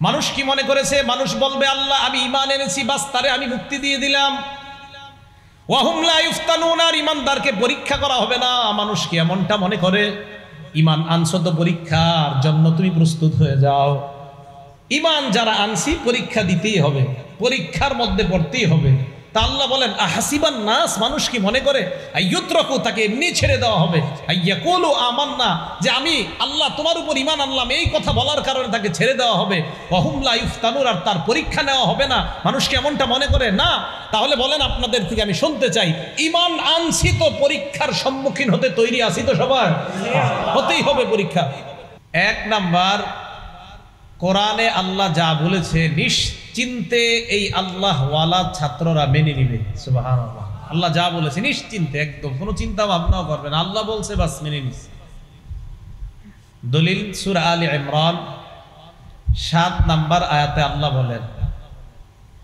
মানুষ কি মনে করেছে? মানুষ বলবে আল্লাহ আমি ঈমান এনেছি, বাস তারে আমি মুক্তি দিয়ে দিলাম। ওয়াহুম লা ইফতানুন, আর ঈমানদারকে পরীক্ষা করা হবে না। মানুষ কি এমনটা মনে করে? ঈমান আনছো তো পরীক্ষার জন্য তুমি প্রস্তুত হয়ে যাও। ঈমান যারা আনছি পরীক্ষা দিতেই হবে, পরীক্ষার মধ্যে পড়তেই হবে। তা আল্লাহ বলেন আহাসিবান নাস, মানুষ কি মনে করে আইয়ুতরাকু, তাকে এমনি ছেড়ে দেওয়া হবে, আইয়াকুলু আমান্না, যে আমি আল্লাহ তোমার উপর ঈমান আনলাম, এই কথা বলার কারণে তাকে ছেড়ে দেওয়া হবে। ওয়াহুম লা ইফতানুন, আর তার পরীক্ষা নেওয়া হবে না। মানুষ কি এমনটা মনে করে? না। তাহলে বলেন আপনাদের থেকে আমি শুনতে চাই, ঈমান আনছি তো পরীক্ষার সম্মুখীন হতে তৈরি আছি তো সবাই? হতেই হবে পরীক্ষা। এক নাম্বার, কোরআনে আল্লাহ যা বলেছে নিশ্চিন্তে এই আল্লাহ ওয়ালা ছাত্ররা মেনে নিবে। সুবহানাল্লাহ। আল্লাহ যা বলেছে নিশ্চিন্তে, একদম কোনো চিন্তা ভাবনাও করবে না, আল্লাহ বলছে বাস মেনে নিছে। দলিল সূরা আলে ইমরান 7 নাম্বার আয়াতে আল্লাহ বলেন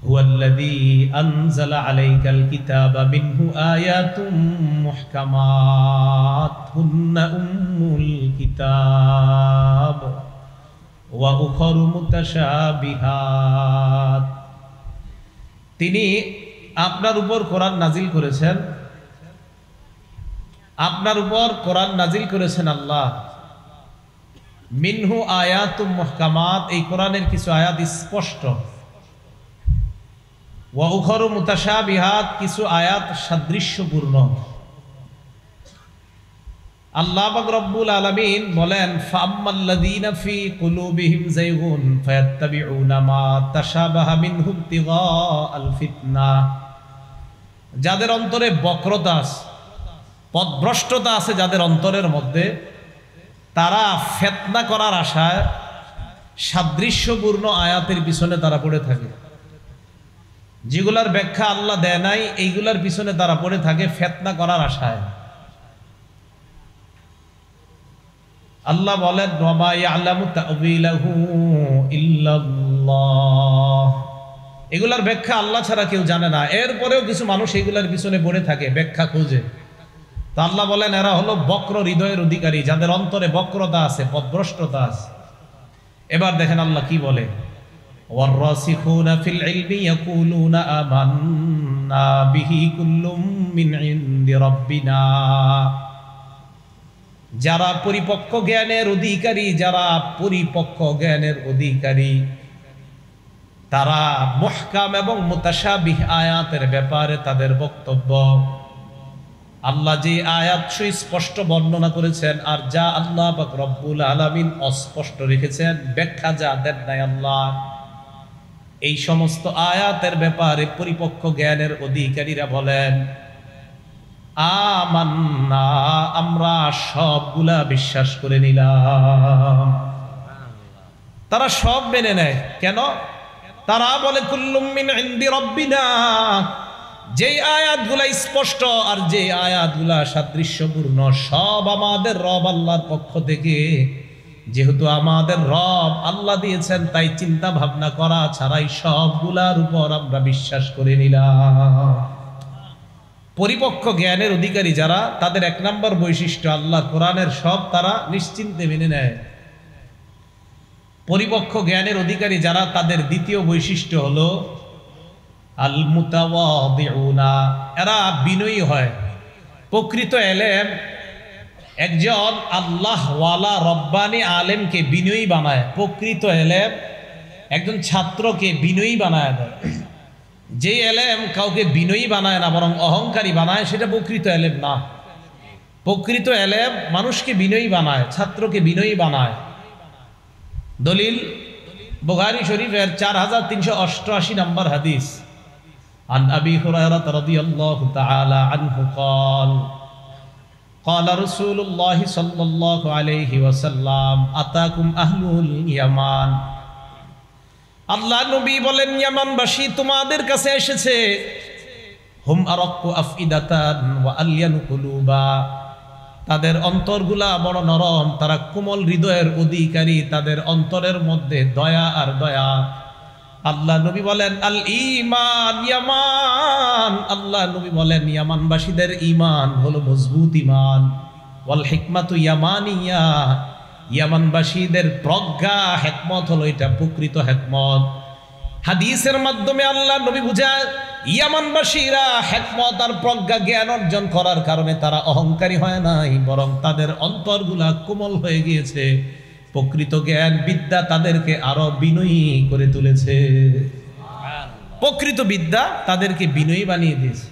হুয়াল্লাযী আনজালা আলাইকাল কিতাবা মিনহু আয়াতুম মুহকামাত হুন্না উম্মুল কিতাব ওয়া উখরু মুতাশাবিহাত। তিনি আপনার উপর কোরআন নাজিল করেছেন, আপনার উপর কোরআন নাজিল করেছেন আল্লাহ। মিনহু আয়াতুম মুহকামাত, এই কোরআনের কিছু আয়াত স্পষ্ট। ওয়া উখরু মুতাশাবিহাত, কিছু আয়াত সাদৃশ্যপূর্ণ। আল্লাহ পাক রব্বুল আলামিন বলেন ফাআম্মাল্লাযীনা ফী কুলুবিহিম যায়গুন ফায়াত্তাবিউনা মা তাশাবাহা মিনহু ইবতিগাআল ফিতনাহ, যাদের অন্তরে বক্রতা আছে, পথভ্রষ্টতা আছে যাদের অন্তরের মধ্যে, তারা ফিতনা করার আশায় সাদৃশ্যপূর্ণ আয়াতের পিছনে তারা পড়ে থাকে। যেগুলার ব্যাখ্যা আল্লাহ দেয় নাই এইগুলার পিছনে তারা পড়ে থাকে ফিতনা করার আশায়। আল্লাহ বলেন ওয়ামা ইয়ালামু তা'ওয়িলাহু ইল্লাল্লাহ, এগুলার ব্যাখ্যা আল্লাহ ছাড়া কেউ জানে না। এরপরেও কিছু মানুষ এগুলার পিছনে পড়ে থাকে, ব্যাখ্যা খোঁজে। তো আল্লাহ বলেন এরা হলো বক্র হৃদয়ের অধিকারী, যাদের অন্তরে বক্রতা আছে, পথভ্রষ্টতা আছে। এবার দেখেন আল্লাহ কি বলে, ওয়ার-রাসিখুনা ফিল ইলমি ইয়াকুলুনা আমান্না বিহি কুল্লুম মিন ইনদি রাব্বিনা, যারা পরিপক্ক জ্ঞানের অধিকারী, যারা পরিপক্ক জ্ঞানের অধিকারী, তারা মুহকাম এবং মুতাশাবিহ আয়াতের ব্যাপারে তাদের বক্তব্য, আল্লাহ যে আয়াত সুস্পষ্ট বর্ণনা করেছেন আর যা আল্লাহ পাক রব্বুল আলামিন অস্পষ্ট রেখেছেন, ব্যাখ্যা যা দেন নাই আল্লাহ, এই সমস্ত আয়াতের ব্যাপারে পরিপক্ক জ্ঞানের অধিকারীরা বলেন আমান্না, আমরা সবগুলা বিশ্বাস করে নিলাম। তারা সব মেনে নেয়। কেন? তারা বলে কুল্লুম মিন ইনদি রাব্বিনা, যেই আয়াতগুলা স্পষ্ট আর যে আয়াতগুলা সাদৃশ্যপূর্ণ সব আমাদের রব আল্লাহর পক্ষ থেকে। যেহেতু আমাদের রব আল্লাহ দিয়েছেন, তাই চিন্তা ভাবনা করা ছাড়াই সবগুলার উপর আমরা বিশ্বাস করে নিলাম। পরিপক্ক জ্ঞানের অধিকারী যারা, তাদের এক নম্বর বৈশিষ্ট্য আল্লাহ কোরআনের সব তারা নিশ্চিন্তে মেনে নেয়। পরিপক্ক জ্ঞানের অধিকারী যারা, তাদের দ্বিতীয় বৈশিষ্ট্য হলো আল মুতাওয়াদিউনা, এরা বিনয়ী হয়। প্রকৃত এলেম একজন আল্লাহ ওয়ালা রব্বানি আলেমকে বিনয়ী বানায়। প্রকৃত এলেম একজন ছাত্রকে বিনয়ী বানায় দেয়। যে এলেম কাউকে বিনয়ী বানায় না বরং অহংকারী বানায়, সেটা প্রকৃত এলেম না। প্রকৃত এলেম মানুষকে বিনয়ী বানায়, ছাত্রকে বিনয়ী বানায়। দলিল বুখারী শরীফের 4388 নম্বর হাদিস, আন আবি হুরায়রা রাদিয়াল্লাহু তাআলা আনহু قال قال رسول الله صلى الله عليه وسلم আতাকুম আহলুল ইয়ামান, আল্লাহ নবী বলেন ইয়ামানবাসী তোমাদের কাছে এসেছে। হুম আরাক্কু আফইদাতান ওয়া আলয়ানু কুলুবা, তাদের অন্তরগুলা বড় নরম, তারা কোমল হৃদয়ের অধিকারী, তাদের অন্তরের মধ্যে দয়া আর দয়া। আল্লাহ নবী বলেন আল ঈমান ইয়ামান, আল্লাহ নবী বলেন ইয়ামানবাসীদের ঈমান হলো মজবুত ঈমান। ওয়াল হিকমাতু ইয়ামানিয়া, ইয়ামানবাসীদের প্রজ্ঞা হিকমত হলো এটা প্রকৃত হিকমত। হাদিসের মাধ্যমে আল্লাহ নবী বুঝায় ইয়ামানবাসীরা হিকমত আর প্রজ্ঞা জ্ঞান অর্জন করার কারণে তারা অহংকারী হয় নাই, বরং তাদের অন্তরগুলা কোমল হয়ে গিয়েছে। প্রকৃত জ্ঞান বিদ্যা তাদেরকে আরো বিনয়ী করে তুলেছে। প্রকৃত বিদ্যা তাদেরকে বিনয়ী বানিয়ে দিয়েছে।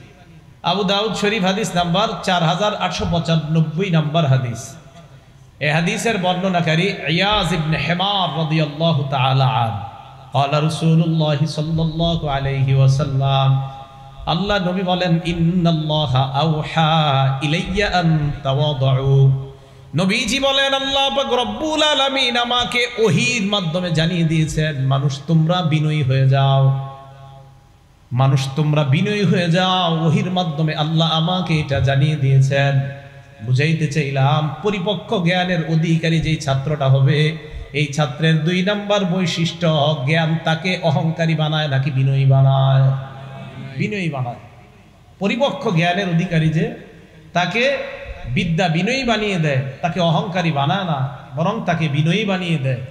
আবু দাউদ শরীফ হাদিস নাম্বার 4895 নাম্বার হাদিস। এই হাদিসের বর্ণনাকারী ইয়াজ ইবনে হিমার রাদিয়াল্লাহু তাআলা আনহু قال رسول الله صلى الله عليه وسلم আল্লাহ নবী বলেন ইন্নাল্লাহা আওহা ইলাইয়া আন তাওয়াদউ। নবীজি বলেন আল্লাহ পাক রব্বুল আলামিন আমাকে ওহীর মাধ্যমে জানিয়ে দিয়েছেন মানুষ তোমরা বিনয়ী হয়ে যাও, মানুষ তোমরা বিনয়ী হয়ে যাও। ওহীর মাধ্যমে আল্লাহ আমাকে এটা জানিয়ে দিয়েছেন। বুঝাইতে চাইলাম পরিপক্ক জ্ঞানের অধিকারী যেই ছাত্রটা হবে এই ছাত্রের 2 নাম্বার বৈশিষ্ট্য জ্ঞান তাকে অহংকারী বানায় নাকি বিনয়ী বানায়? বিনয়ী বানায়। পরিপক্ক জ্ঞানের অধিকারী যে তাকে বিদ্যা বিনয়ী বানিয়ে দেয়, তাকে অহংকারী বানায় না, বরং তাকে বিনয়ী বানিয়ে দেয়।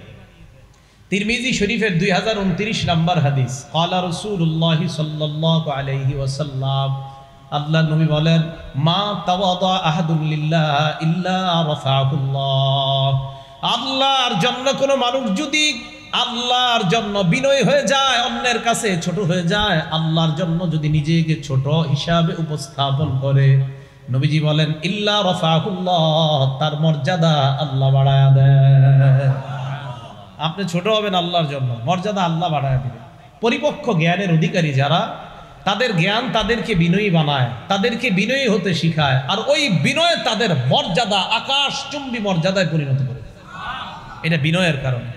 তিরমিজি শরীফের 2029 নাম্বার হাদিস। ক্বালা রাসূলুল্লাহ সাল্লাল্লাহু আলাইহি ওয়াসাল্লাম আল্লাহ নবী বলেন মা তাওয়াদা আহাদুন লিল্লাহ ইল্লা রাফাহুল্লাহ। আল্লাহর জন্য কোনো মানুষ যদি আল্লাহর জন্য বিনয়ী হয়ে যায়, অন্যের কাছে ছোট হয়ে যায়, আল্লাহর জন্য যদি নিজেকে ছোট হিসাবে উপস্থাপন করে, নবীজি বলেন ইল্লা রাফাহুল্লাহ, তার মর্যাদা আল্লাহ বাড়ায়া দেয়। আপনি ছোট হবেন আল্লাহর জন্য, মর্যাদা আল্লাহ বাড়ায়া দিবে। পরিপক্ক জ্ঞানের অধিকারী যারা, তাদের জ্ঞান তাদেরকে বিনয়ী বানায়, তাদেরকে বিনয়ী হতে শিখায়, আর ওই বিনয় তাদের মর্যাদা আকাশচুম্বী মর্যাদায় পরিণত করে। এটা বিনয়ের কারণে।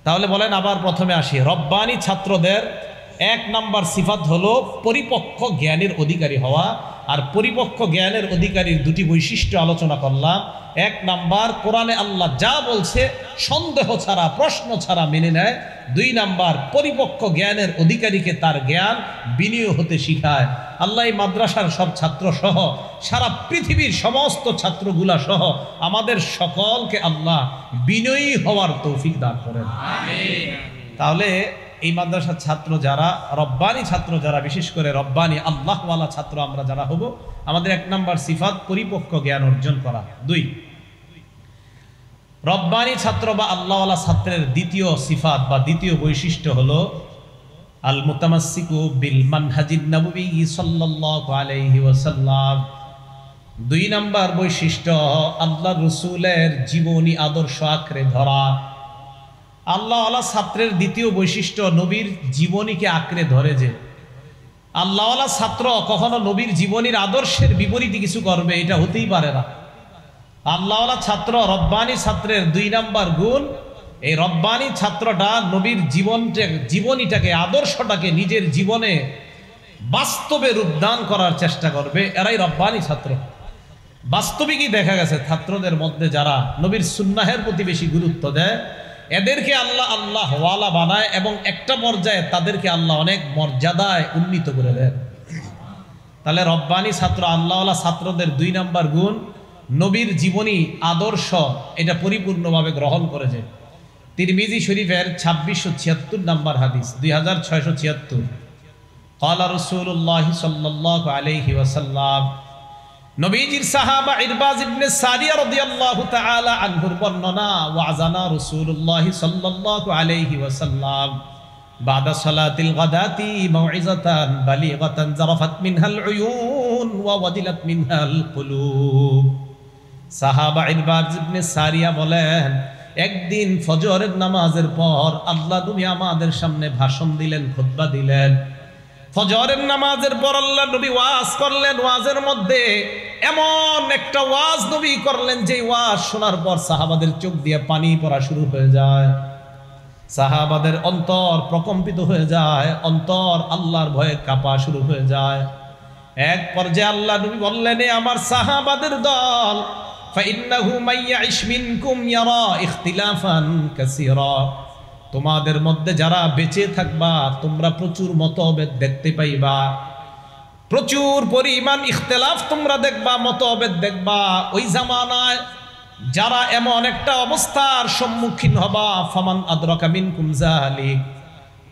তাহলে বলেন আবার প্রথমে আসি, রব্বানি ছাত্রদের 1 নাম্বার সিফাত হলো পরিপক্ক জ্ঞানের অধিকারী হওয়া। আর পরিপক্ক জ্ঞানের অধিকারীর 2টি বৈশিষ্ট্য আলোচনা করলাম। 1 নাম্বার কোরআনে আল্লাহ যা বলছে সন্দেহ ছাড়া প্রশ্ন ছাড়া মেনে নেয়। 2 নাম্বার পরিপক্ক জ্ঞানের অধিকারীকে তার জ্ঞান বিনয়ী হতে শিখায়। আল্লাহ এই মাদ্রাসার সব ছাত্র সহ সারা পৃথিবীর সমস্ত ছাত্রগুলা সহ আমাদের সকলকে আল্লাহ বিনয়ী হওয়ার তৌফিক দান করেন। আমিন। তাহলে এই মাদ্রাসার ছাত্র যারা, রব্বানি ছাত্র যারা, বিশেষ করে রব্বানি আল্লাহওয়ালা ছাত্র আমরা যারা হব, আমাদের 1 নাম্বার সিফাত পরিপক্ক জ্ঞান অর্জন করা। 2 রব্বানি ছাত্র বা আল্লাহওয়ালা ছাত্রের 2য় সিফাত বা 2য় বৈশিষ্ট্য হলো আল মুতামাসসিকু বিল মানহাজিন নববী সাল্লাল্লাহু আলাইহি ওয়াসাল্লাম। 2 নাম্বার বৈশিষ্ট্য আল্লাহর রাসূলের জীবনী আদর্শ আঁকড়ে ধরা। আল্লাহওয়ালা ছাত্রের 2য় বৈশিষ্ট্য নবীর জীবনীকে আঁকড়ে ধরে। যে আল্লাহওয়ালা ছাত্র কখনো নবীর জীবনীর আদর্শের বিপরীতে কিছু করবে, এটা হতেই পারে না। আল্লাহওয়ালা ছাত্র রব্বানি ছাত্রের 2 নাম্বার গুণ, এই রব্বানি ছাত্রটা নবীর জীবনীটাকে আদর্শটাকে নিজের জীবনে বাস্তবে রূপদান করার চেষ্টা করবে। এরাই রব্বানি ছাত্র। বাস্তবিকই দেখা গেছে ছাত্রদের মধ্যে যারা নবীর সুন্নাহের প্রতি বেশি গুরুত্ব দেয়, এদেরকে আল্লাহ আল্লাহওয়ালা বানায় এবং একটা পর্যায়ে তাদেরকে আল্লাহ অনেক মর্যাদায় উন্নীত করে দেন। তাহলে রব্বানি ছাত্র আল্লাহওয়ালা ছাত্রদের 2 নাম্বার গুণ নবীর জীবনী আদর্শ এটা পরিপূর্ণভাবে গ্রহণ করেছে। তিরমিজি শরীফের 2676 নাম্বার হাদিস, 2676। ক্বালা রাসূলুল্লাহ সাল্লাল্লাহু আলাইহি ওয়াসাল্লাম, নবীজির সাহাবা ইরবাজ ইবনে সারিয়া রাদিয়াল্লাহু তাআলা আনহুর বর্ণনা, ওয়াজানা রাসূলুল্লাহ সাল্লাল্লাহু আলাইহি ওয়াসাল্লাম বাদা সালাতিল গাদাতি মাউইজাতান বালিগাতান জারাফাত মিনহাল উয়ুন ওয়া ওয়াদিলাত মিনহাল কুলুব। সাহাবা ইরবাজ ইবনে সারিয়া বলেন, একদিন ফজরের নামাজের পর আল্লাহ নবী আমাদের সামনে ভাষণ দিলেন, খুতবা দিলেন। ফজরের নামাজের পর আল্লাহ নবী ওয়াজ করলেন। ওয়াজের মধ্যে এমন একটা ওয়াজ নবী করলেন যে ওয়াজ শোনার পর সাহাবাদের চোখ দিয়ে পানি পড়া শুরু হয়ে যায়, সাহাবাদের অন্তর প্রকম্পিত হয়ে যায়, অন্তর আল্লাহর ভয়ে কাঁপা শুরু হয়ে যায়। এক পর্যায়ে আল্লাহ নবী বললেন, আমার সাহাবাদের দল, ফাইন্নাহু মাইয়াইশ মিনকুম ইয়ারা ইখতিলাফান কাসীরা, তোমাদের মধ্যে যারা বেঁচে থাকবা তোমরা প্রচুর মতভেদ দেখতে পাইবা, প্রচুর পরিমাণ ইখতিলাফ তোমরা দেখবা, মতভেদ দেখবা। ওই জামানায় যারা এমন একটা অবস্থার সম্মুখীন হবা, ফামান আদরাকা মিনকুম যালিক,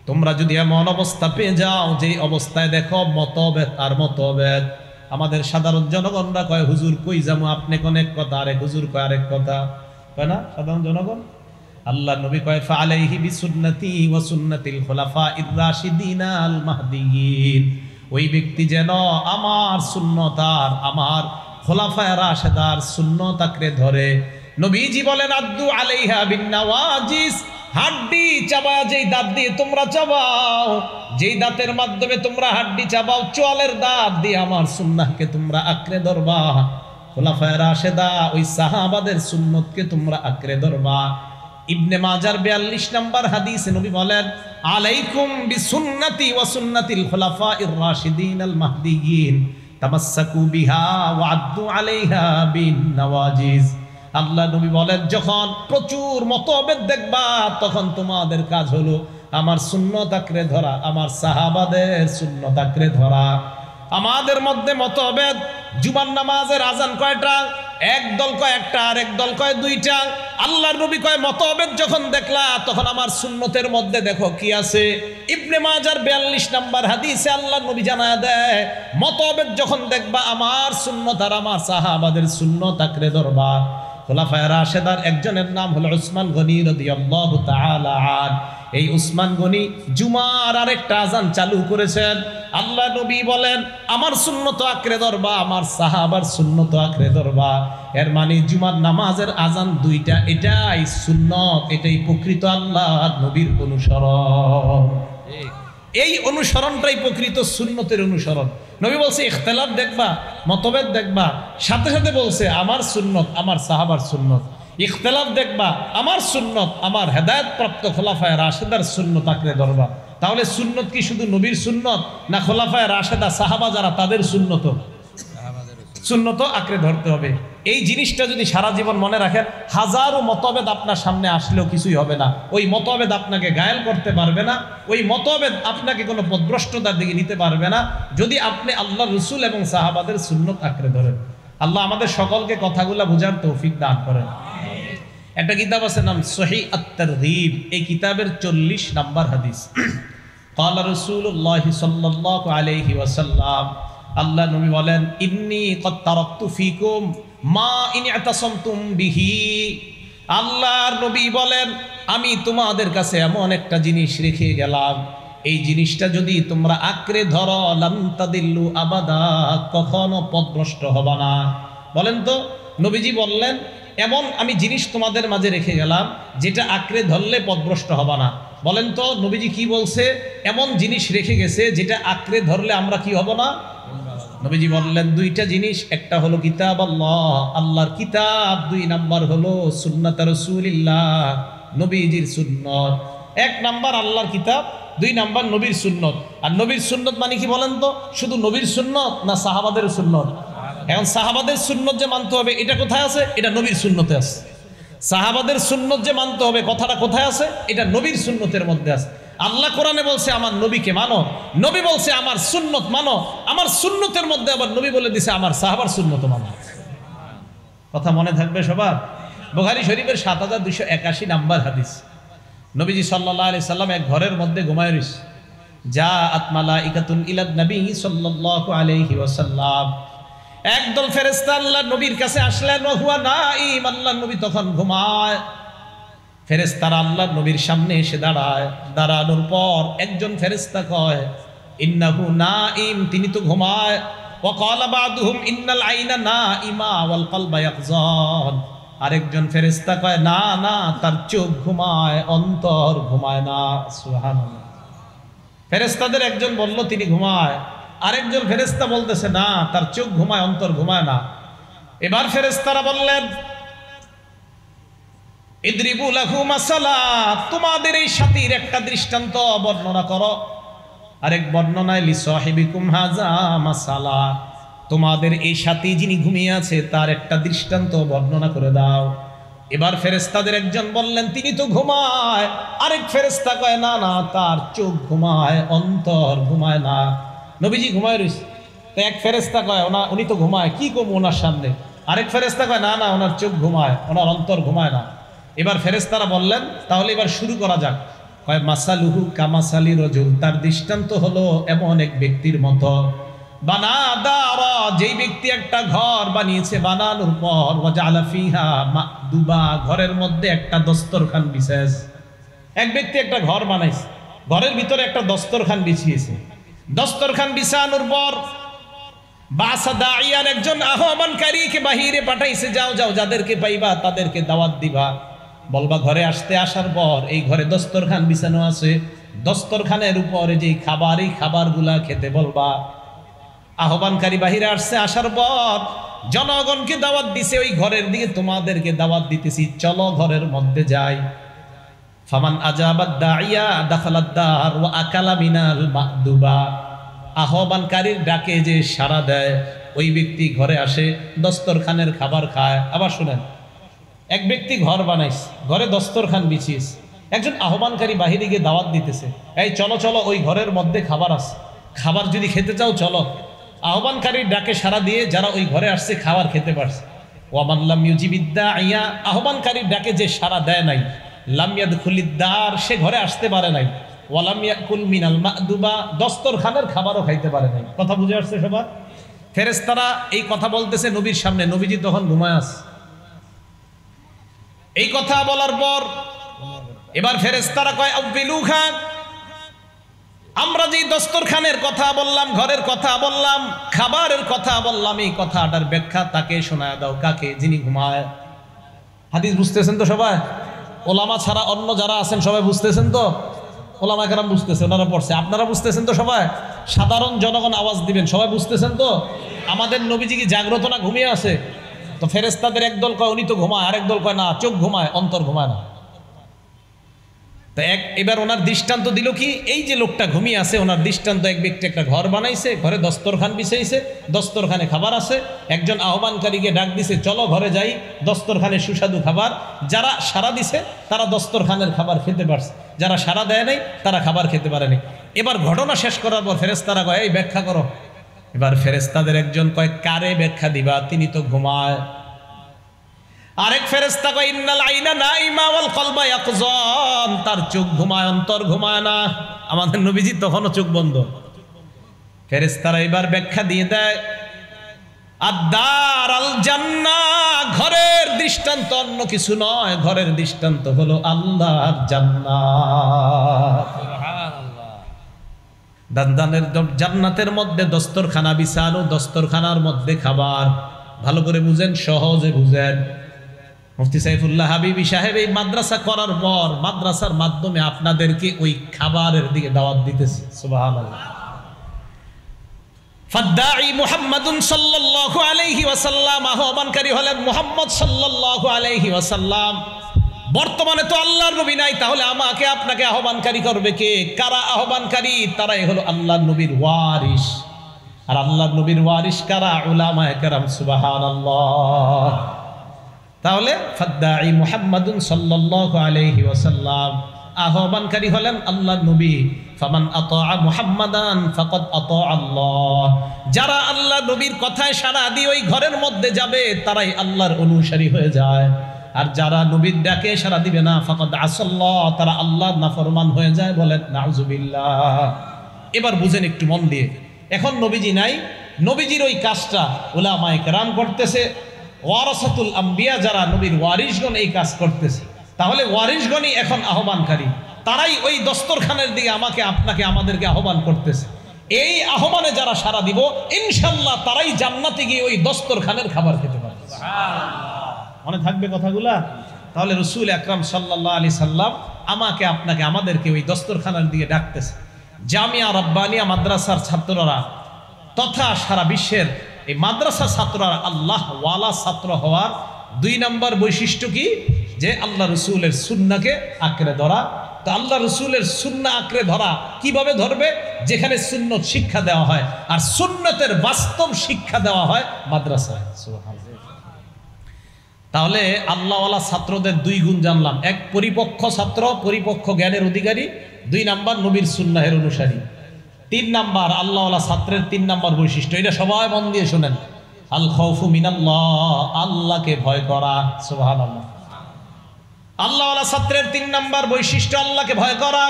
তোমরা যদি এমন অবস্থা পেয়ে যাও যে অবস্থায় দেখো মতভেদ আর মতভেদ। আমাদের সাধারণ জনগণরা কয় হুজুর কই যাবো, আপনি কোন এক কথা, আরেক হুজুর কয় আরেক কথা, কয় না সাধারণ জনগণ। আল্লাহ নবী কয় ফাআলাইহি বিসুন্নতি ওয়া সুন্নাতিল খুলাফাইর রাশিদিন আল মাহদিয়িন, ওই ব্যক্তি যেন আমার সুন্নত আর আমার খোলাফায়ে রাশেদার সুন্নত আঁকড়ে ধরে। নবীজি বলেন আদ্দু আলাইহা বিন নাওয়াজিস, হাড্ডি চাবা, যেই দাঁত দিয়ে তোমরা চাবাও, যেই দাঁতের মাধ্যমে তোমরা হাড্ডি চাবাও, চোয়ালের দাঁত দিয়ে আমার সুন্নাহকে তোমরা আঁকড়ে ধরবা। খোলাফায়ে রাশেদা ওই সাহাবাদের সুন্নতকে তোমরা আঁকড়ে ধরবা। ইবনে মাজার 42 নম্বর হাদিসে নবী বলেন আলাইকুম বিসুন্নতি ওয়া সুন্নাতিল খুলাফাইর রাশিদিন আল মাহদিয়িন তামাসসাকু বিহা ওয়া আদ্দু আলাইহা বিন নাওয়াজিজ। আল্লাহ নবী বলেন যখন প্রচুর মতভেদ দেখবা তখন তোমাদের কাজ হলো আমার সুন্নত আঁকড়ে ধরা, আমার সাহাবাদের সুন্নত আঁকড়ে ধরা। আমাদের মধ্যে মতভেদ, জুমার নামাজের আজান কয়টা, এক দল কয় একটা, আর এক দল কয় দুইটা। আল্লাহর নবী কয় মতভেদ যখন দেখলা তখন আমার সুন্নতের মধ্যে দেখো কি আছে। ইবনে মাজার 42 নম্বর হাদিসে আল্লাহর নবী জানায় দেয় মতভেদ যখন দেখবা আমার সুন্নত আর আমার সাহাবাদের সুন্নত আঁকড়ে ধরবা। খোলাফায়ে রাশেদার একজনের নাম হলো উসমান গনি রাদিয়াল্লাহু তাআলা আনহু। এই উসমান গনি জুমার আরেকটা আজান চালু করেছেন। আল্লাহ নবী বলেন আমার সুন্নত আঁকড়ে ধরবা, আমার সাহাবার সুন্নত আঁকড়ে ধরবা। এর মানে জুমার নামাজের আজান দুইটা, এটাই সুন্নত, এটাই প্রকৃত আল্লাহ নবীর অনুসরণ। এই অনুসরণটাই প্রকৃত সুন্নতের অনুসরণ। নবী বলছে ইখতিলাফ দেখবা, মতভেদ দেখবা, সাথে সাথে বলছে আমার সুন্নত আমার সাহাবার সুন্নত। ইখতিলাফ দেখবা, আমার সুন্নত আমার হেদায়েত প্রাপ্ত খোলাফায়ে রাশেদার সুন্নত আঁকড়ে ধরবা। তাহলে সুন্নত কি শুধু নবীর সুন্নত, না খোলাফায়ে রাশেদা সাহাবা যারা তাদের সুন্নত? সুন্নত আঁকড়ে ধরতে হবে। এই জিনিসটা যদি সারা জীবন মনে রাখেন, হাজারো মতভেদ আপনার সামনে আসলেও কিছুই হবে না। ওই মতভেদ আপনাকে ঘায়েল করতে পারবে না, ওই মতভেদ আপনাকে কোনো পথভ্রষ্টতার দিকে নিতে পারবে না, যদি আপনি আল্লাহ রসুল এবং সাহাবাদের সুন্নত আঁকড়ে ধরেন। আল্লাহ আমাদের সকলকে কথাগুলা বোঝার তৌফিক দান করেন। একটা কিতাব আছে নাম সহিহ আত-তারগীব, এই কিতাবের 40 নম্বর হাদিস। ক্বালা রাসূলুল্লাহি সাল্লাল্লাহু আলাইহি ওয়াসাল্লাম, আল্লাহ নবী বলেন ইন্নী ক্বাদ তারাকতু ফীকুম মা ইন ইতাসামতুম বিহি। আল্লাহর নবী বলেন আমি তোমাদের কাছে এমন একটা জিনিস রেখে গেলাম, এই জিনিসটা যদি তোমরা আঁকড়ে ধরো লান তাদিল্লু আবাদা, কখনো পথভ্রষ্ট হবে না। বলেন তো, নবীজি বললেন এমন আমি জিনিস তোমাদের মাঝে রেখে গেলাম যেটা আঁকড়ে ধরলে পথভ্রষ্ট হবে না। বলেন তো নবীজি কি বলছে? এমন জিনিস রেখে গেছে যেটা আঁকড়ে ধরলে আমরা কি হব না? নবীজি বললেন দুইটা জিনিস, একটা হলো কিতাব আল্লাহ, আল্লাহর কিতাব, 2 নাম্বার হলো সুন্নাত রাসূলিল্লাহ, নবীজির সুন্নত। 1 নাম্বার আল্লাহর কিতাব, 2 নাম্বার নবীর সুন্নত। আর নবীর সুন্নত মানে কি বলেন তো? শুধু নবীর সুন্নত না সাহাবাদের সুন্নত? এখন সাহাবাদের সুন্নত যে মানতে হবে এটা কোথায় আছে? এটা নবীর সুন্নতে আছে। সাহাবাদের সুন্নত যে মানতে হবে কথাটা কোথায় আছে? এটা নবীর সুন্নতের মধ্যে আছে। আল্লাহ কোরআনে বলছে আমার নবীকে মানো, নবী বলছে আমার সুন্নত মানো, আমার সুন্নতের মধ্যে আবার নবী বলে দিছে আমার সাহাবার সুন্নত মানো। কথা মনে থাকবে সবার? বুখারী শরীফের 7281 নাম্বার হাদিস। নবীজি সাল্লাল্লাহু আলাইহি সাল্লাম এক ঘরের মধ্যে ঘুমায় রইছে। জাআত মালাইকাতুন ইলান নবী সাল্লাল্লাহু আলাইহি ওয়াসাল্লাম, একদল ফেরেশতা আল্লাহর নবীর কাছে আসলেন। ওয়া নাঈম, আল্লাহর নবী তখন ঘুমায়। ফেরেশতারা আল্লাহর নবীর সামনে এসে দাঁড়ায়। দাঁড়ানোর পর একজন ফেরেশতা কয় ইন্নাহু নাঈম, তিনি তো ঘুমায়। ওয়া ক্বালা বা'দুহুম ইন্নাল আইনা নাঈমা ওয়াল কলবা ইয়াকযান, আরেকজন ফেরেশতা কয় না না, তার চোখ ঘুমায়, অন্তর ঘুমায় না। সুবহানাল্লাহ। ফেরেশতাদের একজন বলল তিনি ঘুমায়, আরেকজন ফেরেশতা বলতেছে না, তার চোখ ঘুমায়, অন্তর ঘুমায় না। এবার ফেরেশতারা বললেন ইদরিবু লাহু মাসালা, তোমাদের এই সাথীর একটা দৃষ্টান্ত বর্ণনা করো। আরেক বর্ণনায় লি সাহিবিকুম হাযা মাসালা, তোমাদের এই সাথী যিনি ঘুমিয়ে আছে তার একটা দৃষ্টান্ত বর্ণনা করে দাও। এবার ফেরেশতাদের একজন বললেন তিনি তো ঘুমায়, আরেক ফেরেশতা কয় না না, তার চোখ ঘুমায়, অন্তর ঘুমায় না। নবীজি ঘুমায় রইছে, তো এক ফেরেশতা কয় উনি তো ঘুমায়, কি কম ওনার সামনে? আরেক ফেরেশতা কয় না না, ওনার চোখ ঘুমায়, ওনার অন্তর ঘুমায় না। এবার ফেরেশতারা বললেন তাহলে এবার শুরু করা যাক। কয় মাসালুহু কামাসালি রজুল, তার দৃষ্টান্ত হলো এমন এক ব্যক্তির মতো বানা দারা, যেই ব্যক্তি একটা ঘর বানিয়েছে, বানানোর পর ওয়াজালা ফিহা মাদুবা, ঘরের মধ্যে একটা দস্তরখান বিছাইছে। এক ব্যক্তি একটা ঘর বানাইছে, ঘরের ভিতরে একটা দস্তরখান বিছিয়েছে। দস্তরখান বিছানোর পর বাসা দাইয়ান, একজন আহ্বানকারীকে বাহিরে পাঠাইছে, যাও যাও যাদেরকে পাইবা তাদেরকে দাওয়াত দিবা, বলবা ঘরে আসতে। আসার পর এই ঘরে দস্তরখান বিছানো আছে, দস্তরখানের উপরে যে খাবার, এই খাবারগুলা খেতে বলবা। আহ্বানকারী বাহিরে আসছে, আসার পর জনগণকে দাওয়াত দিছে, ওই ঘরের দিকে তোমাদেরকে দাওয়াত দিতেছি, চলো ঘরের মধ্যে যাই। ফামান আজাবাদ দাইয়া দাখালাদ দার ওয়া আকালা মিনাল মাদুবা, আহ্বানকারীর ডাকে যে সাড়া দেয় ওই ব্যক্তি ঘরে আসে, দস্তরখানের খাবার খায়। আবার শুনেন, এক ব্যক্তি ঘর বানাইছে, ঘরে দস্তরখান বিছিয়েছে, একজন আহ্বানকারী বাহিরে গিয়ে দাওয়াত দিতেছে, এই চলো চলো ওই ঘরের মধ্যে খাবার আছে, খাবার যদি খেতে চাও চলো। আহ্বানকারীর ডাকে সাড়া দিয়ে যারা ওই ঘরে আসছে খাবার খেতে পারছে। ওয়ামান লাম ইউজিবিদ দাইয়া, আহ্বানকারীর ডাকে যে সাড়া দেয় নাই, লাম ইয়াদখুলিদ দার, সে ঘরে আসতে পারে নাই। ওয়ালাম ইয়াকুল মিনাল মাদুবা, দস্তরখানের খাবারও খাইতে পারে নাই। কথা বুঝে আসছে সবার? ফেরেশতারা এই কথা বলতেছে নবীর সামনে, নবীজি তখন ঘুমায় আছে। এই কথা বলার পর এবার ফেরেশতারা কয় আব্বিলু খান, আমরা যে দস্তরখানের কথা বললাম, ঘরের কথা বললাম, খাবারের কথা বললাম, এই কথাটার ব্যাখ্যা তাকে শোনায় দাও। কাকে? যিনি ঘুমায়। হাদিস বুঝতেছেন তো সবাই? ওলামা ছাড়া অন্য যারা আছেন সবাই বুঝতেছেন তো? ওলামা কেরাম বুঝতেছে, ওনারা পড়ছে, আপনারা বুঝতেছেন তো সবাই? সাধারণ জনগণ আওয়াজ দিবেন, সবাই বুঝতেছেন তো? আমাদের নবীজি কি জাগ্রত না ঘুমিয়ে আছে? তো ফেরেশতাদের একদল কয় উনি তো ঘুমায়, আরেক দল কয় না, চোখ ঘুমায়, অন্তর ঘুমায় না। তো এবার ওনার দৃষ্টান্ত দিল কি? এই যে লোকটা ঘুমিয়ে আছে, ওনার দৃষ্টান্ত, এক ব্যক্তি একটা ঘর বানাইছে, ঘরে দস্তরখান বিছাইছে, দস্তরখানে খাবার আছে, একজন আহ্বানকারীকে ডাক দিছে, চলো ঘরে যাই, দস্তরখানে সুস্বাদু খাবার। যারা সাড়া দিছে তারা দস্তরখানের খাবার খেতে পারছে, যারা সাড়া দেয় নাই তারা খাবার খেতে পারেনি। এবার ঘটনা শেষ করার পর ফেরেশতারা কয় এই ব্যাখ্যা করো। এবার ফেরেশতাদের একজন কয় কারে ব্যাখ্যা দিবা, তিনি তো ঘুমায়। আরেক ফেরেশতা কয় ইন্নাল আইনা নাইমা ওয়াল কলবা ইয়াকযান, তার চোখ ঘুমায়, অন্তর ঘুমায় না। আমাদের নবীজি তখনও চোখ বন্ধ। ফেরেশতারা এবার ব্যাখ্যা দিয়ে দেয় আদ-দার আল জান্নাহ, ঘরের দৃষ্টান্ত অন্য কিছু নয়, ঘরের দৃষ্টান্ত হলো আল্লাহর জান্নাত। সুবহানাল্লাহ। দান্দানের জান্নাতের মধ্যে দস্তরখানা বিছানো, দস্তরখানার মধ্যে খাবার। ভালো করে বুঝেন, সহজে বুঝেন। মুফতি সাইফুল্লাহ হাবিবি সাহেব এই মাদ্রাসা করার পর মাদ্রাসার মাধ্যমে আপনাদেরকে ওই খাবারের দিকে দাওয়াত দিতেছে। সুবহানাল্লাহ। ফাদ্দাঈ মুহাম্মাদুন সাল্লাল্লাহু আলাইহি ওয়াসাল্লাম, আহ্বানকারী হলেন মুহাম্মদ সাল্লাল্লাহু আলাইহি ওয়াসাল্লাম। বর্তমানে তো আল্লাহর নবী নাই, তাহলে আমাকে আপনাকে আহ্বানকারী করবে কে? কারা আহ্বানকারী? তারাই হলো আল্লাহর নবীর ওয়ারিস। আর আল্লাহর নবীর ওয়ারিস কারা? উলামায়ে কেরাম। সুবহানাল্লাহ। তাহলে ফাদ্দাঈ মুহাম্মাদুন সাল্লাল্লাহু আলাইহি ওয়াসাল্লাম, আহ্বানকারী হলেন আল্লাহর নবী। ফামান আতাআ মুহাম্মাদান ফাকাদ আতাআ আল্লাহ, যারা আল্লাহ নবীর কথায় সাড়া দিয়ে ওই ঘরের মধ্যে যাবে তারাই আল্লাহর অনুসারী হয়ে যায়। আর যারা নবীর ডাকে সাড়া দিবে না, ফাকাদ আসাল্লাহ, তারা আল্লাহর নাফরমান হয়ে যায়। বলেন নাউজুবিল্লাহ। এবার বুঝেন একটু মন দিয়ে, এখন নবীজি নাই, নবীজির ওই কাজটা উলামায়ে কেরাম করতেছে, ওয়ারাসাতুল আম্বিয়া যারা নবীর ওয়ারিসগণ এই কাজ করতেছে। তাহলে ওয়ারিসগণই এখন আহ্বানকারী, তারাই ওই দস্তরখানের দিকে আমাকে আপনাকে আমাদেরকে আহ্বান করতেছে। এই আহ্বানে যারা সাড়া দিব ইনশাআল্লাহ তারাই জান্নাতে গিয়ে ওই দস্তরখানের খাবার খেতে পারবে। মনে থাকবে কথাগুলা? তাহলে রাসূল আকরাম সাল্লাল্লাহু আলাইহি সাল্লাম আমাকে আপনাকে আমাদেরকে ওই দস্তরখানার দিকে ডাকতেছে। জামিয়া রাব্বানিয়া মাদ্রাসার ছাত্ররা তথা সারা বিশ্বের এই মাদ্রাসা ছাত্ররা আল্লাহ ওয়ালা ছাত্র হওয়ার 2 নম্বর বৈশিষ্ট্য কি? যে আল্লাহ রসুলের সুন্নাহকে আঁকড়ে ধরা। তো আল্লাহ রসুলের সুন্নাহ আঁকড়ে ধরা কিভাবে ধরবে? যেখানে সুন্নত শিক্ষা দেওয়া হয়, আর সুন্নতের বাস্তব শিক্ষা দেওয়া হয় মাদ্রাসায়। তাহলে আল্লাহওয়ালা ছাত্রদের 2 গুণ জানলাম। 1, পরিপক্ষ ছাত্র, পরিপক্ষ জ্ঞানের অধিকারী। 2 নাম্বার নবীর সুন্নাহের অনুসারী। 3 নাম্বার আল্লাহওয়ালা ছাত্রের 3 নাম্বার বৈশিষ্ট্য, এটা সবাই মন দিয়ে শোনেন। আল খাউফু মিনাল্লাহ, আল্লাহকে ভয় করা। সুবহানাল্লাহ। আল্লাহওয়ালা ছাত্রের 3 নাম্বার বৈশিষ্ট্য আল্লাহকে ভয় করা।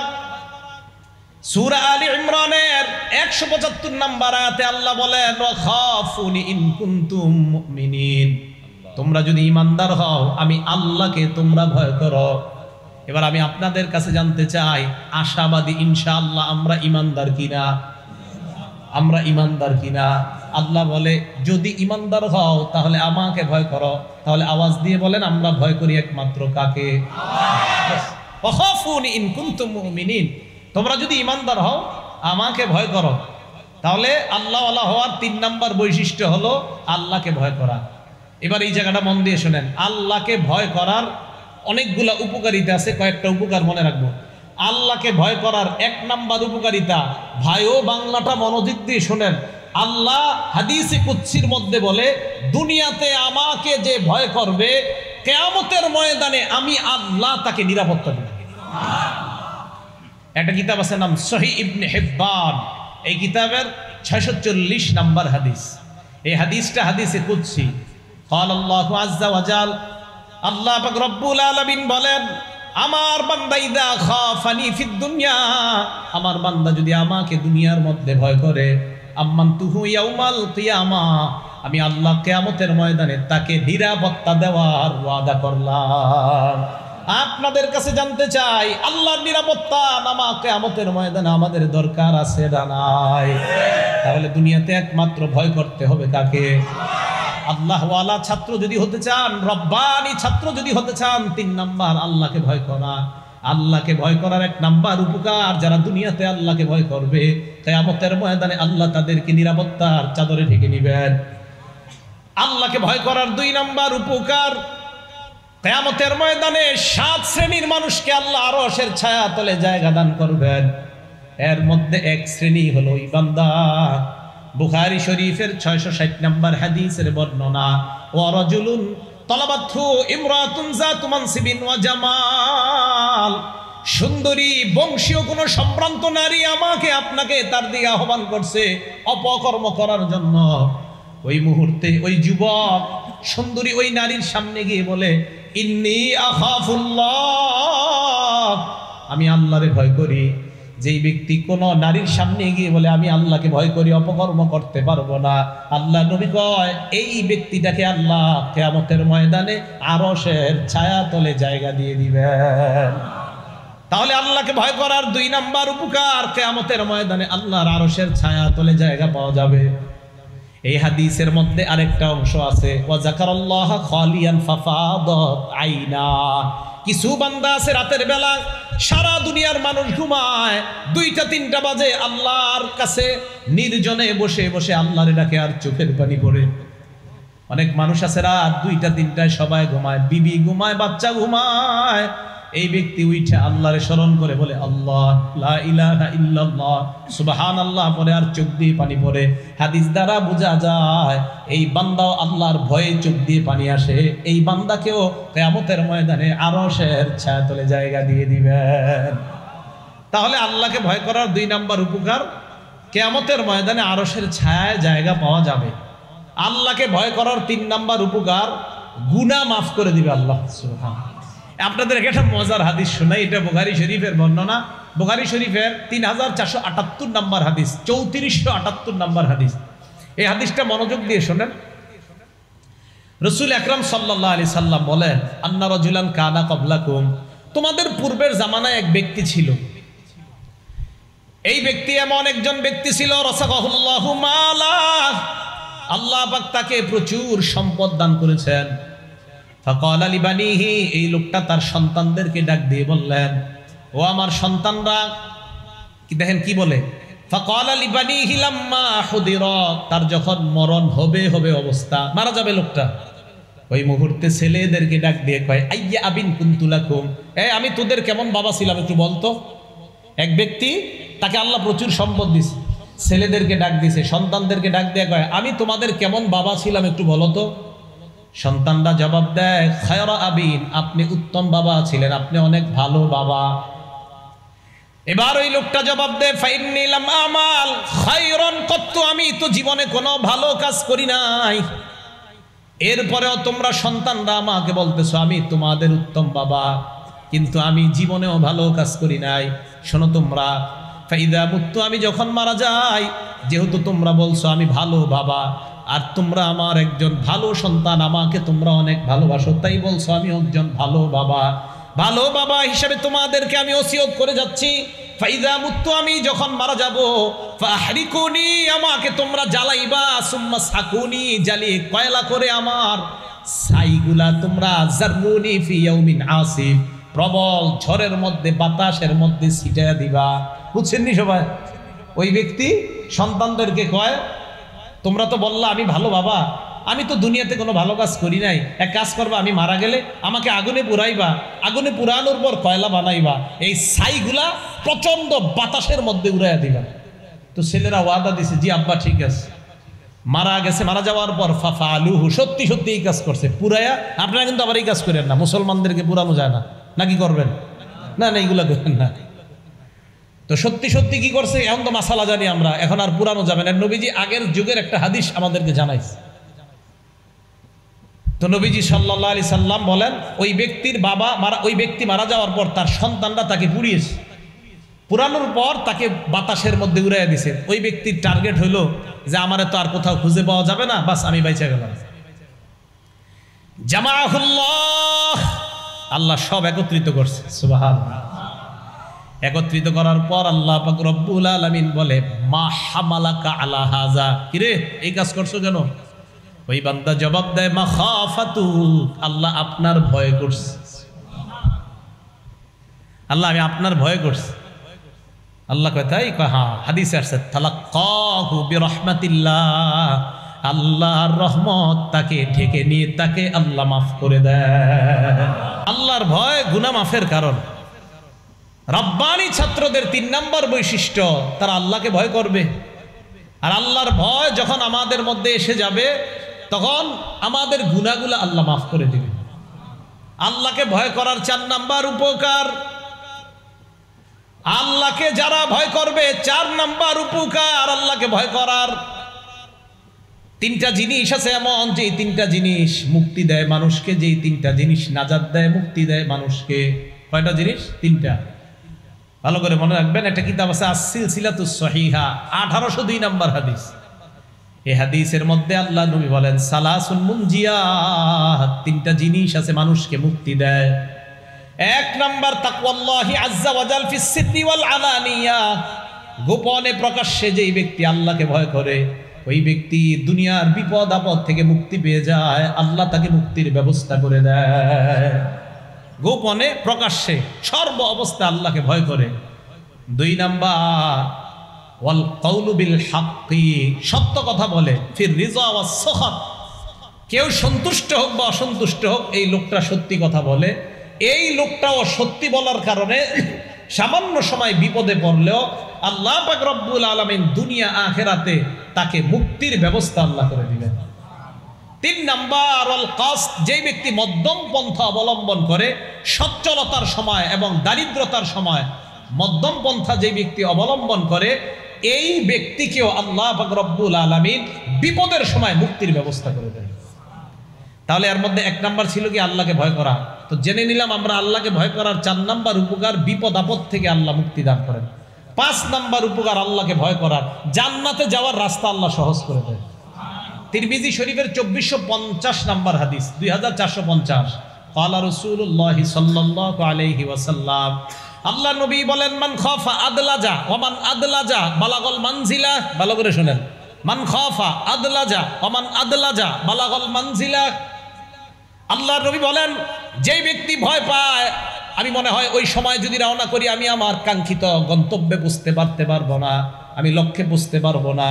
সূরা আলী ইমরানের 175 নাম্বার আয়াতে আল্লাহ বলেন, ওয়াখাফুনি ইন কুনতুম মুমিনিন, তোমরা যদি ঈমানদার হও আমি আল্লাহকে তোমরা ভয় করো। এবার আমি আপনাদের কাছে জানতে চাই, আশাবাদী ইনশাআল্লাহ আমরা ঈমানদার কিনা? আমরা ঈমানদার কিনা? আল্লাহ বলে যদি ঈমানদার হও তাহলে আমাকে ভয় করো। তাহলে আওয়াজ দিয়ে বলেন আমরা ভয় করি একমাত্র কাকে? ওয়াখাফুনি ইন কুনতুম মুমিনিন, তোমরা যদি ঈমানদার হও আমাকে ভয় করো। তাহলে আল্লাহওয়ালা হওয়ার 3 নাম্বার বৈশিষ্ট্য হলো আল্লাহকে ভয় করা। এবার এই জায়গাটা মন দিয়ে শোনেন, আল্লাহকে ভয় করার অনেকগুলা উপকারিতা আছে, কয়েকটা উপকার মনে রাখবো। আল্লাহকে ভয় করার 1 নাম্বার উপকারিতা, ভাইও বাংলাটা মনোযোগ দিয়ে শোনেন, আল্লাহ হাদিসে কুদসির মধ্যে বলে, দুনিয়াতে আমাকে যে ভয় করবে কিয়ামতের ময়দানে আমি আল্লাহ তাকে নিরাপত্তা দেব। একটা কিতাব আছে নাম সহিহ ইবনে হিব্বান, এই কিতাবের 640 নাম্বার হাদিস। এই হাদিসটা হাদিসে কুদসি। قال الله عز وجل, আল্লাহ পাক রব্বুল আলামিন বলেন, আমার বান্দা ইযা খাফানি ফিদ দুনিয়া, আমার বান্দা যদি আমাকে দুনিয়ার মধ্যে ভয় করে, আম্মানতুহু ইয়াউমাল কিয়ামা, আমি আল্লাহ কিয়ামতের ময়দানে তাকে নিরাপত্তা দেওয়ার ওয়াদা করলাম। আপনাদের কাছে জানতে চাই, আল্লাহর নিরাপত্তা নামা কিয়ামতের ময়দানে আমাদের দরকার আছে না নাই? তাহলে দুনিয়াতে একমাত্র ভয় করতে হবে কাকে? আল্লাহওয়ালা ছাত্র যদি হতে চান, রব্বানি ছাত্র যদি হতে চান, 3 নাম্বার আল্লাহকে ভয় করা। আল্লাহকে ভয় করার 1 নাম্বার উপকার, যারা দুনিয়াতে আল্লাহকে ভয় করবে কিয়ামতের ময়দানে আল্লাহ তাদেরকে নিরাপত্তার চাদরে ঢেকে নেবেন। আল্লাহকে ভয় করার 2 নাম্বার উপকার, কিয়ামতের ময়দানে 7 শ্রেণীর মানুষকে আল্লাহ আরশের ছায়া তলে জায়গা দান করবেন। এর মধ্যে 1 শ্রেণী হলো ওই বান্দা, বুখারী শরীফের 660 নম্বর হাদিসের বর্ণনা, ওয়া রাজুলুন তালাবাতহু ইমরাতুন যাতু মানসিবিন ওয়া জামাল, সুন্দরী বংশীয় কোন সম্ভ্রান্ত নারী আমাকে আপনাকে তার দিকে আহ্বান করছে অপকর্ম করার জন্য। ওই মুহূর্তে ওই যুবক সুন্দরী ওই নারীর সামনে গিয়ে বলে, ইন্নী আখাফুল্লাহ, আমি আল্লাহরে ভয় করি। যেই ব্যক্তি কোন নারীর সামনে গিয়ে বলে আমি আল্লাহকে ভয় করি, অপকর্ম করতে পারবো না, আল্লাহ নবী কয় এই ব্যক্তিটাকে আল্লাহ কিয়ামতের ময়দানে আরশের ছায়া তলে জায়গা দিয়ে দিবেন। তাহলে আল্লাহকে ভয় করার 2 নাম্বার উপকার, কিয়ামতের ময়দানে আল্লাহর আরশের ছায়া তলে জায়গা পাওয়া যাবে। এই হাদিসের মধ্যে আরেকটা অংশ আছে, ওয়া যাকারাল্লাহ খালিয়ান ফাফাদাত আইনা, কিছু বান্দা আছে রাতের বেলা সারা দুনিয়ার মানুষ ঘুমায়, 2টা-3টা বাজে আল্লাহর কাছে নির্জনে বসে বসে আল্লাহরে ডাকে আর চোখের পানি পড়ে। অনেক মানুষ আছে রাত 2টা-3টায় সবাই ঘুমায়, বিবি ঘুমায়, বাচ্চা ঘুমায়, এই ব্যক্তি উঠে আল্লাহরে স্মরণ করে বলে আল্লাহ লা ইলাহা ইল্লাল্লাহ সুবহানাল্লাহ পরে আর চোখ দিয়ে পানি পড়ে। হাদিস দ্বারা বোঝা যায় এই বান্দাও আল্লাহর ভয়ে চোখ দিয়ে পানি আসে, এই বান্দাকেও কিয়ামতের ময়দানে আরশের ছায়াতলে জায়গা দিয়ে দিবেন। তাহলে আল্লাহকে ভয় করার 2 নাম্বার উপকার, কিয়ামতের ময়দানে আরশের ছায়ায় জায়গা পাওয়া যাবে। আল্লাহকে ভয় করার 3 নাম্বার উপকার, গুনাহ মাফ করে দিবে আল্লাহ সুবহানাহু। আপনাদের একটা মজার হাদিস শোনাই, এটা বুখারী শরীফের বর্ণনা, বুখারী শরীফের 3478 নম্বর হাদিস, 3478 নম্বর হাদিস। এই হাদিসটা মনোযোগ দিয়ে শোনেন। রাসূল আকরাম সাল্লাল্লাহু আলাইহি সাল্লাম বলেন, আন্না রাজুলান কানা ক্বাবলাকুম, তোমাদের পূর্বের জামানায় এক ব্যক্তি ছিল। এই ব্যক্তি এমন একজন ব্যক্তি ছিল, রাসাকাহুল্লাহু মালা, আল্লাহ পাক তাকে প্রচুর সম্পদ দান করেছেন। ফাকালা লিবানিহি, এই লোকটা তার সন্তানদেরকে ডাক দিয়ে বললেন, ও আমার সন্তানরা, কি দেখেন কি বলে, ফাকালা লিবানিহি লাম্মা হুদিরা, তার যখন মরণ হবে অবস্থা, মারা যাবে লোকটা, ওই মুহূর্তে ছেলেদেরকে ডাক দিয়ে কয়, আইয়া আবিন কুনতু লাকুম, আমি তোদের কেমন বাবা ছিলাম একটু বলতো। এক ব্যক্তি, তাকে আল্লাহ প্রচুর সম্পদ দিছে, ছেলেদেরকে ডাক দিছে, সন্তানদেরকে ডাক দিয়ে কয় আমি তোমাদের কেমন বাবা ছিলাম একটু বলো তো। সন্তানরা জবাব দেয়, খায়রা আবিন, আপনি উত্তম বাবা ছিলেন, আপনি অনেক ভালো বাবা। এবার ওই লোকটা জবাব দেয়, ফাইন্নী লাম আমাল খায়রান কত্তু, আমি তো জীবনে কোনো ভালো কাজ করি নাই। এরপরেও তোমরা সন্তানরা আমাকে বলতেছো আমি তোমাদের উত্তম বাবা, কিন্তু আমি জীবনেও ভালো কাজ করি নাই। শোনো তোমরা, ফাইদা মুত্তু, আমি যখন মারা যাই, যেহেতু তোমরা বলছো আমি ভালো বাবা, আর তোমরা আমার একজন ভালো সন্তান, আমাকে তোমরা অনেক ভালোবাসো, তাই বলছো আমি একজন ভালো বাবা। ভালো বাবা হিসাবে তোমাদেরকে আমি ওসিয়ত করে যাচ্ছি, ফাইদা মুত্তু, আমি যখন মারা যাব, ফাহরিকুনি, আমাকে তোমরা জ্বালাইবা, সুম্মা সাকুনি, জ্বালিয়ে কয়লা করে আমার ছাইগুলা তোমরা জারমুনি ফি ইয়াউমিন আসিফ, প্রবল ঝড়ের মধ্যে, বাতাসের মধ্যে ছিটাইয়া দিবা। বুঝছেন নি সবাই? ওই ব্যক্তি সন্তানদেরকে কয়, তোমরা তো বললা আমি ভালো বাবা, আমি তো দুনিয়াতে কোনো ভালো কাজ করি নাই, এক কাজ করবা, আমি মারা গেলে আমাকে আগুনে পুরাইবা, আগুনে পুরানোর পর কয়লা বানাইবা, এই ছাইগুলা প্রচন্ড বাতাসের মধ্যে উড়াইয়া দিবা। তো ছেলেরা ওয়াদা দিছে, জি আব্বা ঠিক আছে। মারা গেছে, মারা যাওয়ার পর ফাফা আলুহু, সত্যি সত্যি এই কাজ করছে, পুরাইয়া। আপনারা কিন্তু আবার এই কাজ করেন না, মুসলমানদেরকে পুরানো যায় না, নাকি করবেন? না না, এইগুলা করেন না। তো সত্যি সত্যি কি করছে, এখন তো মাসালা জানি আমরা, এখন আর পুরানো যাবে না। নবীজি আগের যুগের একটা হাদিস আমাদেরকে জানাইছে। তো নবীজি সাল্লাল্লাহু আলাইহি সাল্লাম বলেন, ওই ব্যক্তির বাবা মারা, ওই ব্যক্তি মারা যাওয়ার পর তার সন্তানরা তাকে পুড়িয়েছে, পুরানোর পর তাকে বাতাসের মধ্যে উড়াইয়া দিছে। ওই ব্যক্তির টার্গেট হইল যে আমারে তো আর কোথাও খুঁজে পাওয়া যাবে না, বাস আমি বাইচা গেলাম। জামাআহুল্লাহ, আল্লাহ সব একত্রিত করছে, সুবহানাল্লাহ। একত্রিত করার পর আল্লাহ পাক রব্বুল আলামিন বলে, মা হামালাকা আলা হাযা, কিরে এই কাজ করছো কেন? ওই বান্দা জবাব দেয়, মা খাফাতু, আল্লাহ আপনার ভয় করছে, আল্লাহ আমি আপনার ভয় করছি। আল্লাহ কয় তাই? কয় হ্যাঁ, হাদিসে আসছে, তালাক্কাহু বিরহমাতিল্লাহ, আল্লাহর রহমত তাকে ঢেকে নিয়ে তাকে আল্লাহ মাফ করে দেয়। আল্লাহর ভয় গুনাহ মাফের কারণ। রব্বানি ছাত্রদের 3 নম্বর বৈশিষ্ট্য, তারা আল্লাহকে ভয় করবে। আর আল্লাহর ভয় যখন আমাদের মধ্যে এসে যাবে, তখন আমাদের গুনাহগুলো আল্লাহ মাফ করে দিবে। আল্লাহকে ভয় করার 4 নম্বর উপকার, আল্লাহকে যারা ভয় করবে 4 নম্বর উপকার আল্লাহকে ভয় করার। 3টা জিনিস আছে এমন, যে 3টা জিনিস মুক্তি দেয় মানুষকে, যেই 3টা জিনিস নাজাত দেয়, মুক্তি দেয় মানুষকে। কয়টা জিনিস? 3টা। ভালো করে মনে রাখবেন, একটা কিতাব আছে আস-সিলসিলাতুস সহিহা, 1802 নম্বর হাদিস। এই হাদিসের মধ্যে আল্লাহ নবী বলেন, সালাসুন মুনজিয়াত, 3টা জিনিস আছে মানুষকে মুক্তি দেয়। 1 নম্বর তাকওয়াল্লাহি আযজা ওয়া জাল ফিস সিররি ওয়াল আলানিয়া, গোপনে প্রকাশ্যে যেই ব্যক্তি আল্লাহকে ভয় করে, ওই ব্যক্তি দুনিয়ার বিপদ আপদ থেকে মুক্তি পেয়ে যায়, আল্লাহ তাকে মুক্তির ব্যবস্থা করে দেয়। গোপনে প্রকাশ্যে সর্ব অবস্থায় আল্লাহকে ভয় করে। 2 নাম্বার ওয়াল কাউলু বিল হাক্কি, সত্য কথা বলে। ফির রিজা ওয়াস সাখাত, কেউ সন্তুষ্ট হোক বা অসন্তুষ্ট হোক, এই লোকটা সত্যি কথা বলে। এই লোকটাও সত্যি বলার কারণে সামান্য সময় বিপদে পড়লেও আল্লাহ পাক রব্বুল আলামিন দুনিয়া আখিরাতে তাকে মুক্তির ব্যবস্থা আল্লাহ করে দিবেন। 3 নাম্বার ওয়াল কাসদ, যেই ব্যক্তি মধ্যম পন্থা অবলম্বন করে, সচ্ছলতার সময় এবং দারিদ্রতার সময় মধ্যম পন্থা যেই ব্যক্তি অবলম্বন করে, এই ব্যক্তিকেও আল্লাহ পাক রব্বুল আলামিন বিপদের সময় মুক্তির ব্যবস্থা করে দেন। তাহলে এর মধ্যে 1 নাম্বার ছিল কি? আল্লাহকে ভয় করা। তো জেনে নিলাম আমরা আল্লাহকে ভয় করার 4 নাম্বার উপকার, বিপদ আপদ থেকে আল্লাহ মুক্তি দান করেন। 5 নাম্বার উপকার আল্লাহকে ভয় করার, জান্নাতে যাওয়ার রাস্তা আল্লাহ সহজ করে দেয়। তিরমিজি শরীফের 2450 নাম্বার হাদিস, 2450, ক্বালা রাসূলুল্লাহ সাল্লাল্লাহু আলাইহি ওয়াসাল্লাম, আল্লাহ নবী বলেন, মান খাফা আদলাজা ওয়া মান আদলাজা বালাগল মানজিলা। ভালো করে শুনেন, মান খাফা আদলাজা ওয়া মান আদলাজা বালাগল মানজিলা। আল্লাহর নবী বলেন, যেই ব্যক্তি ভয় পায়, আমি মনে হয় ওই সময় যদি রওনা করি আমি আমার কাঙ্ক্ষিত গন্তব্যে পৌঁছতে পারবো না, আমি লক্ষ্যে পৌঁছতে পারবো না।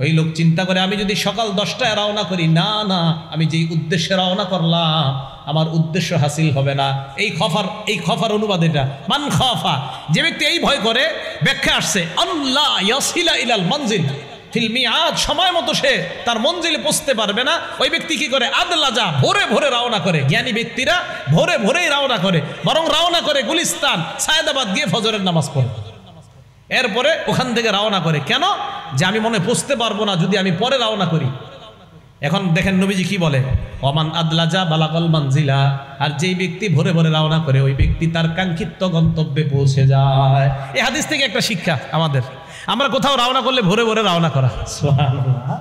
ওই লোক চিন্তা করে, আমি যদি সকাল 10টায় রওনা করি, না না, আমি যেই উদ্দেশ্যে রওনা করলাম আমার উদ্দেশ্য হাসিল হবে না। এই খফার অনুবাদ এটা, মান খাফা, যে ব্যক্তি এই ভয় করে, ব্যাখ্যা আসছে, আল্লাহ ইয়াসিলা ইলাল মনজিল ফিল মিআদ, সময় মতো সে তার মঞ্জিলে পৌঁছতে পারবে না। ওই ব্যক্তি কি করে? আদলাজা, ভোরে ভোরে রওনা করে। জ্ঞানী ব্যক্তিরা ভোরে ভোরেই রওনা করে, বরং রওনা করে গুলিস্তান, সায়েদাবাদ গিয়ে ফজরের নামাজ পড়ে। এরপরে ওখান থেকে রওনা করে, কেন? যে আমি মনে পৌঁছতে পারবো না যদি আমি পরে রওনা করি। এখন দেখেন নবীজি কি বলে, ওমান আদলাজা বালাগল মানজিলা, আর যেই ব্যক্তি ভোরে ভোরে রওনা করে ওই ব্যক্তি তার কাঙ্ক্ষিত গন্তব্যে পৌঁছে যায়। এই হাদিস থেকে একটা শিক্ষা আমাদের, আমরা কোথাও রওনা করলে ভোরে ভোরে রওনা করা, সুবহানাল্লাহ,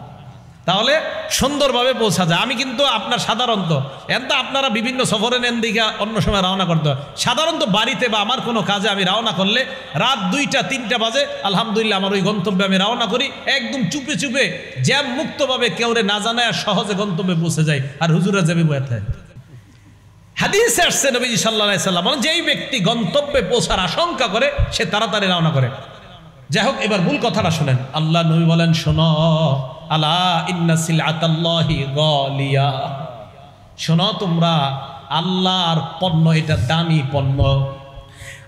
তাহলে সুন্দরভাবে পৌঁছা যায়। আমি কিন্তু আপনার সাধারণত এনতা আপনারা বিভিন্ন সফরে নেন দিকে অন্য সময় রওনা করতে হয়, সাধারণত বাড়িতে বা আমার কোনো কাজে আমি রওনা করলে রাত 2টা-3টা বাজে আলহামদুলিল্লাহ আমার ওই গন্তব্যে আমি রওনা করি, একদম চুপে চুপে জ্যাম মুক্তভাবে কেউরে না জানায় সহজে গন্তব্যে পৌঁছে যায়, আর হুজুরা যাবে বয়ে থাকে। হাদিসে আসছে নবীজি সাল্লাল্লাহু আলাইহি সাল্লাম বলেন, যেই ব্যক্তি গন্তব্যে পৌঁছার আশঙ্কা করে সে তাড়াতাড়ি রওনা করে। যাই হোক, এবার মূল কথাটা শুনেন। আল্লাহ নবী বলেন, শোনো, আলা ইন্না সিলআতাল্লাহি গালিয়া, শোনো তোমরা, আল্লাহর পণ্য এটা দামি পণ্য।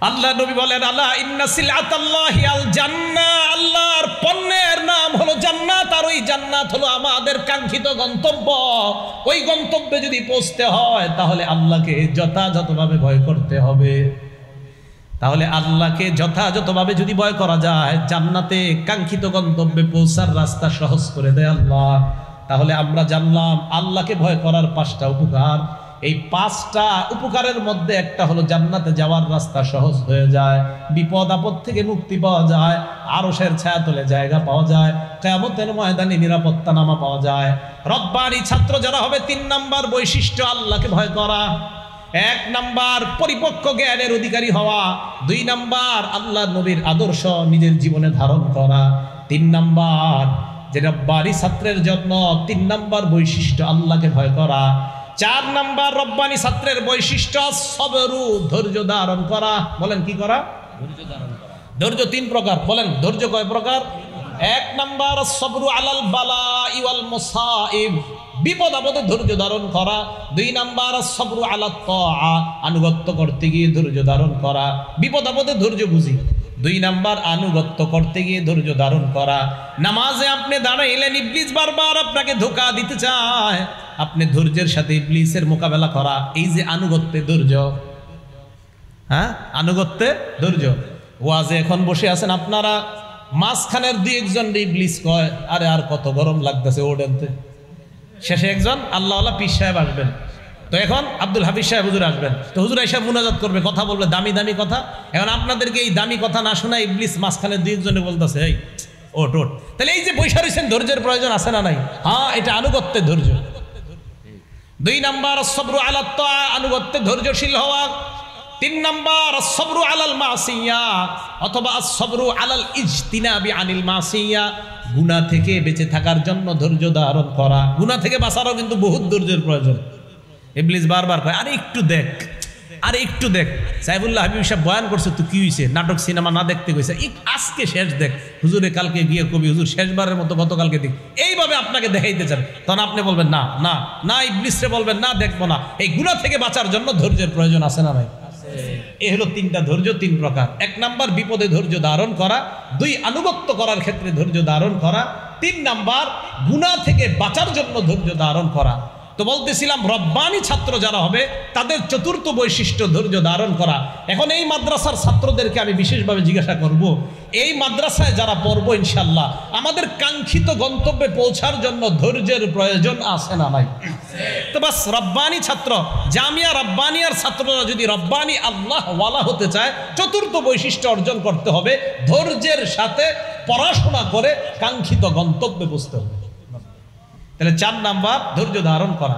আল্লাহ নবী বলেন, আলা ইন্না সিলআতাল্লাহি আল জান্নাহ, আল্লাহর পণ্যের নাম হলো জান্নাত, আর ওই জান্নাত হলো আমাদের কাঙ্ক্ষিত গন্তব্য। ওই গন্তব্যে যদি পৌঁছতে হয় তাহলে আল্লাহকে যথাযথভাবে ভয় করতে হবে। তাহলে আল্লাহকে যথাযথভাবে যদি ভয় করা যায়, জান্নাতে কাঙ্ক্ষিত গন্তব্যে পৌঁছার রাস্তা সহজ করে দেয় আল্লাহ। তাহলে আমরা জানলাম আল্লাহকে ভয় করার 5টা উপকার। এই 5টা উপকারের মধ্যে একটা হলো জান্নাতে যাওয়ার রাস্তা সহজ হয়ে যায়, বিপদ আপদ থেকে মুক্তি পাওয়া যায়, আরশের ছায়াতলে জায়গা পাওয়া যায়, কিয়ামতের ময়দানে নিরাপত্তা নামা পাওয়া যায়। রব্বানি ছাত্র যারা হবে, 3 নাম্বার বৈশিষ্ট্য আল্লাহকে ভয় করা। 1 নাম্বার পরিপক্ক জ্ঞানের অধিকারী হওয়া, 2 নাম্বার আল্লাহ নবীর আদর্শ নিজের জীবনে ধারণ করা, 3 নাম্বার যে রব্বানি ছাত্রের জন্য 3 নাম্বার বৈশিষ্ট্য আল্লাহকে ভয় করা। 4 নাম্বার রব্বানি ছাত্রের বৈশিষ্ট্য সবরু, ধৈর্য ধারণ করা। বলেন কি করা? ধৈর্য ধারণ করা। ধৈর্য 3 প্রকার। বলেন ধৈর্য কয় প্রকার? 1 নাম্বার সবরু আলাল বালাই ওয়াল মুসাইব, বিপদ আপদে ধৈর্য ধারণ করা। 2 নাম্বার সবরু আলাত তাআ, আনুগত্য করতে গিয়ে ধৈর্য ধারণ করা, বিপদ আপদে ধৈর্য বুঝি। 2 নাম্বার আনুগত্য করতে গিয়ে ধৈর্য ধারণ করা। নামাজে আপনি দাঁড়াইলেন, ইবলিস বারবার আপনাকে ধোঁকা দিতে চায়, আপনি ধৈর্যের সাথে ইবলিসের মোকাবেলা করা, এই যে আনুগত্যে ধৈর্য। হ্যাঁ, আনুগত্যে ধৈর্য। ওয়াজে এখন বসে আছেন আপনারা, মাঝখানের 2-1 জন ইবলিস কয়, আরে আর কত গরম লাগতেছে ওডেনতে। শেষে একজন আল্লাহওয়ালা পীর সাহেব আসবেন, তো এখন আব্দুল হাফিজ সাহেব হুজুর আসবেন, তো হুজুর এসে মুনাজাত করবে, কথা বলবে দামি দামি কথা। এখন আপনাদেরকে এই দামি কথা না শোনা ইবলিস মাঝখানে 2-1 জনে বলতেছে, এই ওট ওট। তাহলে এই যে বৈশা রয়েছেন, ধৈর্যের প্রয়োজন আছে না নাই? হ্যাঁ, এটা আনুগত্যের ধৈর্য। 2 নাম্বার সবরু আলাত তাআ, আনুগত্যে ধৈর্যশীল হওয়া। 3 নাম্বার সবরু আলাল মাসিয়া, অথবা সবরু আলাল ইজতিনাবি আনিল মাসিয়া, গুনাহ থেকে বেঁচে থাকার জন্য ধৈর্য ধারণ করা। গুনাহ থেকে বাঁচারও কিন্তু বহুত ধৈর্যের প্রয়োজন। ইবলিস বারবার কয়, আরে একটু দেখ, আরে একটু দেখ। সাইফুল্লাহ হাবিব সাহেব বয়ান করছে, তো কি হয়েছে, নাটক সিনেমা না দেখতে কইছে, আজকে শেষ দেখ। হুজুরে কালকে গিয়ে কবি, হুজুর শেষবারের মতো গতকালকে দেখ, এইভাবে আপনাকে দেখাইতে চান। তখন আপনি বলবেন না না না, ইবলিসরে বলবেন না, দেখবো না। এই গুনাহ থেকে বাঁচার জন্য ধৈর্যের প্রয়োজন আছে না ভাই? এই হলো 3টা ধৈর্য, 3 প্রকার। 1 নাম্বার বিপদে ধৈর্য ধারণ করা, 2 আনুগত্য করার ক্ষেত্রে ধৈর্য ধারণ করা, 3 নাম্বার গুনাহ থেকে বাঁচার জন্য ধৈর্য ধারণ করা। তো বলতেছিলাম রব্বানি ছাত্র যারা হবে তাদের 4র্থ বৈশিষ্ট্য ধৈর্য ধারণ করা। এখন এই মাদ্রাসার ছাত্রদেরকে আমি বিশেষভাবে জিজ্ঞাসা করব, এই মাদ্রাসায় যারা পড়বো ইনশাআল্লাহ, আমাদের কাঙ্ক্ষিত গন্তব্যে পৌঁছার জন্য ধৈর্যের প্রয়োজন আছে না নাই? তো বাস, রব্বানি ছাত্র, জামিয়া রব্বানিয়ার ছাত্ররা যদি রব্বানি আল্লাহ ওয়ালা হতে চায়, 4র্থ বৈশিষ্ট্য অর্জন করতে হবে, ধৈর্যের সাথে পড়াশোনা করে কাঙ্ক্ষিত গন্তব্যে পৌঁছতে হবে। তাহলে 4 নাম্বার ধৈর্য ধারণ করা।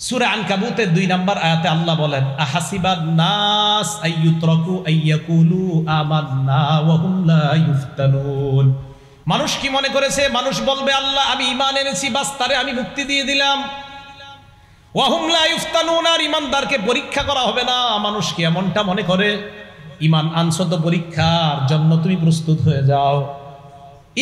সূরা আনকাবুতের 2 নাম্বার আয়াতে আল্লাহ বলেন, আহাসিবান নাস আইয়ুতরাকু আইয়াকুলু আমান্না ওয়া হুম লা ইফতানুন, মানুষ কি মনে করেছে, মানুষ বলবে আল্লাহ আমি ঈমান এনেছি, বাস তারে আমি মুক্তি দিয়ে দিলাম। ওয়া হুম লা ইফতানুন, আর ঈমানদারকে পরীক্ষা করা হবে না। মানুষ কি এমনটা মনে করে? ঈমান আনছো তো পরীক্ষার জন্য তুমি প্রস্তুত হয়ে যাও।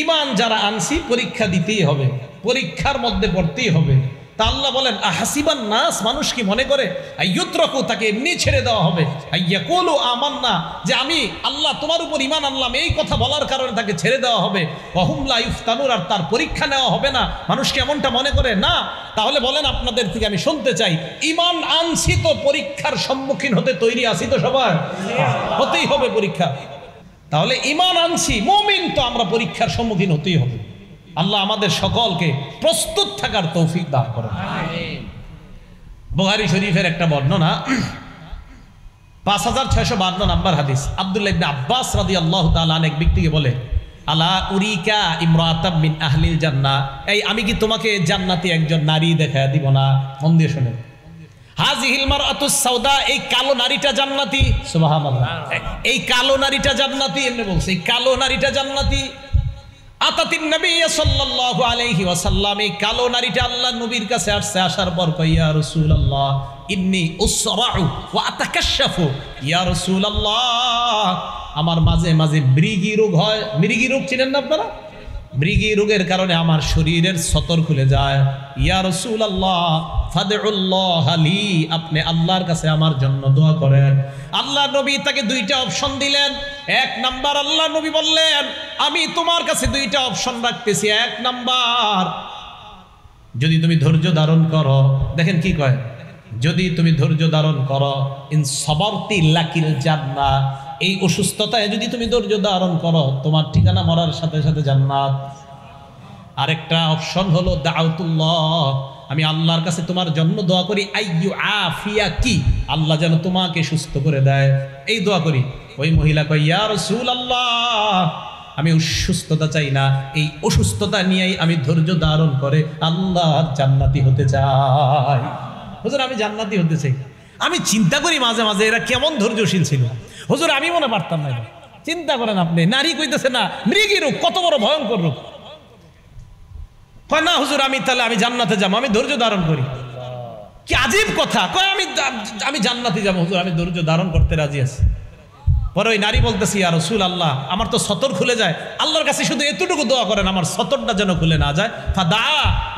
ঈমান যারা আনছি পরীক্ষা দিতেই হবে, পরীক্ষার মধ্যে পড়তেই হবে। তা আল্লাহ বলেন আহাসিবান নাস, মানুষ কি মনে করে আইয়ুতরাকু, তাকে এমনি ছেড়ে দেওয়া হবে, আইয়াকুলু আমান্না, যে আমি আল্লাহ তোমার উপর ঈমান আনলাম, এই কথা বলার কারণে তাকে ছেড়ে দেওয়া হবে। ওয়া হুম লা ইফতানুন, আর তার পরীক্ষা নেওয়া হবে না। মানুষ কি এমনটা মনে করে? না। তাহলে বলেন আপনাদের থেকে আমি শুনতে চাই, ঈমান আনছি তো পরীক্ষার সম্মুখীন হতে তৈরি আছি তো সবাই? হতেই হবে পরীক্ষা। তাহলে ঈমান আনছি, মুমিন তো আমরা পরীক্ষার সম্মুখীন হতেই হবে। আল্লাহ আমাদের সকলকে প্রস্তুত থাকার তৌফিক দান করেন। বুখারী শরীফের একটা বর্ণনা, 5652 নম্বর হাদিস, আব্দুল্লাহ ইবনে আব্বাস রাদিয়াল্লাহু তাআলা এক ব্যক্তিকে বলে, আলা উরিকা ইমরাতাম মিন আহলিল জান্নাহ, এই আমি কি তোমাকে জান্নাতি একজন নারী দেখায়া দিব না? মন দিয়ে শুনেন। হাযিহিল মারআতুস সাউদা, এই কালো নারীটা জান্নাতি। সুবহানাল্লাহ, এই কালো নারীটা জান্নাতি। এমনি বলছে এই কালো নারীটা জান্নাতি। আতাতিন নবী সাল্লাল্লাহু আলাইহি ওয়াসাল্লাম, এই কালো নারীটা আল্লাহ নবীর কাছে আসছে। আসার পর কয়, ইয়া রাসূলুল্লাহ ইন্নী উসরাউ ওয়া আতাকাশশাফু, ইয়া রাসূলুল্লাহ আমার মাঝে মাঝে মৃগী রোগ হয়। মৃগী রোগ চিনেন না আপনারা? মৃগী রোগের কারণে আমার শরীরের সতর খুলে যায়। ইয়া রাসূলুল্লাহ ফাদউল্লাহ লি, আপনি আল্লাহর কাছে আমার জন্য দোয়া করেন। আল্লাহ নবী তাকে দুইটা অপশন দিলেন। এক নাম্বার, আল্লাহ নবী বললেন আমি তোমার কাছে দুইটা অপশন রাখতেছি। এক নাম্বার, যদি তুমি ধৈর্য ধারণ করো, দেখেন কি কয়, যদি তুমি ধৈর্য ধারণ করো, ইন সবরতি লাকিল জান্নাহ, এই অসুস্থতায় যদি তুমি ধৈর্য ধারণ করো, তোমার ঠিকানা মরার সাথে সাথে জান্নাত। আরেকটা অপশন হলো দাউতুল্লাহ, আমি আল্লাহর কাছে তোমার জন্য দোয়া করি, আইয়ু আফিয়া কি, আল্লাহ যেন তোমাকে সুস্থ করে দেয়, এই দোয়া করি। ওই মহিলা কয়, ইয়া রাসূলুল্লাহ আমি অসুস্থতা চাই না, এই অসুস্থতা নিয়েই আমি ধৈর্য ধারণ করে আল্লাহর জান্নাতি হতে চাই। হুজুর আমি জান্নাতি হতে চাই। আমি চিন্তা করি মাঝে মাঝে এরা কেমন ধৈর্যশীল ছিল। হুজুর আমি মনে পারতাম না। চিন্তা করেন আপনি, নারী কইতেছে না মৃগী রোগ, কত বড় ভয়ঙ্কর রোগ। কয় না হুজুর আমি তাহলে আমি জান্নাতে যাবো, আমি ধৈর্য ধারণ করি। কি আজীব কথা। কয় আমি জান্নাতে যাবো হুজুর, আমি ধৈর্য ধারণ করতে রাজি আছি। পরে ওই নারী বলতেছি, ইয়া রাসূলুল্লাহ আমার তো সতর খুলে যায়, আল্লাহর কাছে শুধু এতটুকু দোয়া করেন আমার সতরটা যেন খুলে না যায়। ফাদা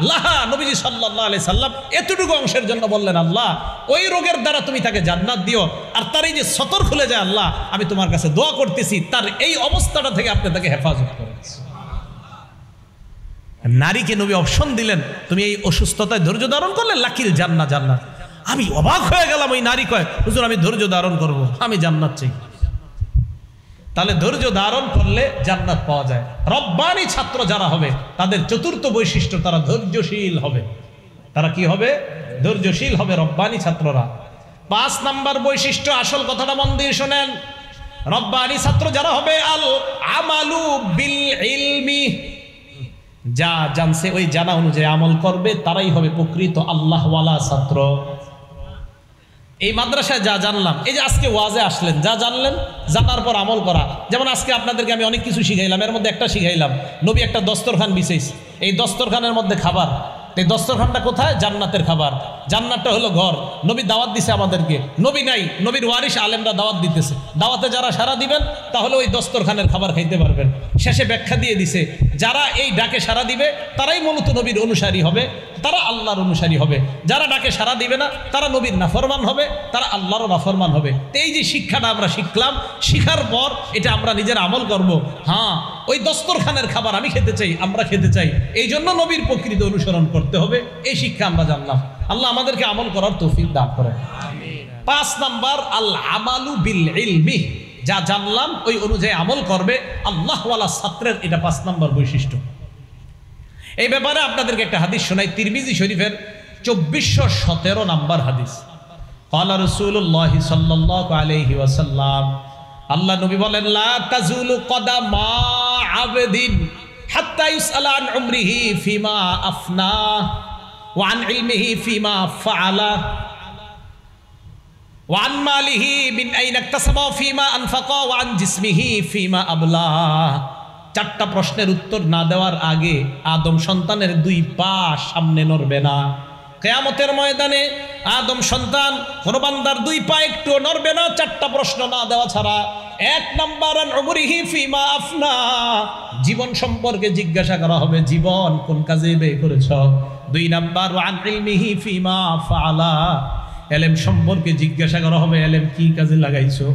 লাহা, নবীজি সাল্লাল্লাহু আলাইহি সাল্লাম এতটুকু অংশের জন্য বললেন, আল্লাহ ওই রোগের দ্বারা তুমি তাকে জান্নাত দিও, আর তার এই যে সতর খুলে যায় আল্লাহ আমি তোমার কাছে দোয়া করতেছি তার এই অবস্থাটা থেকে আপনি তাকে হেফাজত করেন। নারীকে নবী অপশন দিলেন, তুমি এই অসুস্থতায় ধৈর্য ধারণ করলে লাকিল জান্নাত, জান্নাত। আমি অবাক হয়ে গেলাম। ওই নারী কয়, হুজুর আমি ধৈর্য ধারণ করব, আমি জান্নাত চাই। তাহলে ধৈর্য ধারণ করলে জান্নাত পাওয়া যায়। রব্বানি ছাত্র যারা হবে তাদের চতুর্থ বৈশিষ্ট্য, তারা ধৈর্যশীল হবে। তারা কি হবে? ধৈর্যশীল হবে রব্বানি ছাত্ররা। 5 নাম্বার বৈশিষ্ট্য, আসল কথাটা মন দিয়ে শোনেন। রব্বানি ছাত্র যারা হবে, আল আমালু বিল ইলমি, যা জানছে ওই জানা অনুযায়ী আমল করবে, তারাই হবে প্রকৃত আল্লাহওয়ালা ছাত্র। এই মাদ্রাসায় যা জানলাম, এই যে আজকে ওয়াজে আসলেন, যা জানলেন জানার পর আমল করা। যেমন আজকে আপনাদেরকে আমি অনেক কিছু শিখাইলাম, এর মধ্যে একটা শিখাইলাম, নবী একটা দস্তরখান বিছাইছে, এই দস্তরখানের মধ্যে খাবার। এই দস্তরখানটা কোথায়? জান্নাতের খাবার। জান্নাতটা হলো ঘর। নবী দাওয়াত দিছে আমাদেরকে, নবী নাই, নবীর ওয়ারিস আলেমরা দাওয়াত দিতেছে। দাওয়াতে যারা সাড়া দিবেন তাহলে ওই দস্তরখানের খাবার খাইতে পারবেন। শেষে ব্যাখ্যা দিয়ে দিছে, যারা এই ডাকে সাড়া দিবে তারাই মূলত নবীর অনুসারী হবে, তারা আল্লাহর অনুসারী হবে। যারা ডাকে সাড়া দিবে না তারা নবীর নাফরমান হবে, তারা আল্লাহরও নাফরমান হবে। তো এই যে শিক্ষাটা আমরা শিখলাম, শিখার পর এটা আমরা নিজের আমল করব। হ্যাঁ, ওই দস্তরখানের খাবার আমি খেতে চাই, আমরা খেতে চাই, এই জন্য নবীর প্রকৃত অনুসরণ করতে হবে। এই শিক্ষা আমরা জানলাম। আল্লাহ আমাদেরকে আমল করার তৌফিক দান করেন। 5 নাম্বার, আল আমালু বিল ইলমি, যা জানলাম ওই অনুযায়ী আমল করবে আল্লাহওয়ালা ছাত্রের, এটা 5 নাম্বার বৈশিষ্ট্য। এই ব্যাপারে আপনাদেরকে একটা হাদিস শোনাই, তিরমিজি শরীফের 2417 নাম্বার হাদিস। ক্বালা রাসূলুল্লাহ সাল্লাল্লাহু আলাইহি ওয়াসাল্লাম, আল্লাহ নবী বলেন, লা তাজুলু কদামা আবদিন হাত্তা ইউসআলা আন উমরিহি ফিমা আফনা ওয়া আন ইলমিহি ফিমা ফাআলা ওয়া আন মালিহি মিন আইনা ইকতাসাবা ফিমা আনফাকা ওয়া আন জিসমিহি ফিমা আবলা। 4টা প্রশ্নের উত্তর না দেওয়ার আগে আদম সন্তানের 2 পা সামনে নড়বে না। কিয়ামতের ময়দানে আদম সন্তান কোন বান্দার 2 পা একটু নড়বে না 4টা প্রশ্ন না দেওয়া ছাড়া। 1 নাম্বার, আন উমরিহি ফিমা আফনা, জীবন সম্পর্কে জিজ্ঞাসা করা হবে, জীবন কোন কাজে ব্যয় করেছ। 2 নাম্বার, আন ইলমিহি ফিমা ফাআলা, ইলম সম্পর্কে জিজ্ঞাসা করা হবে, ইলম কি কাজে লাগাইছো।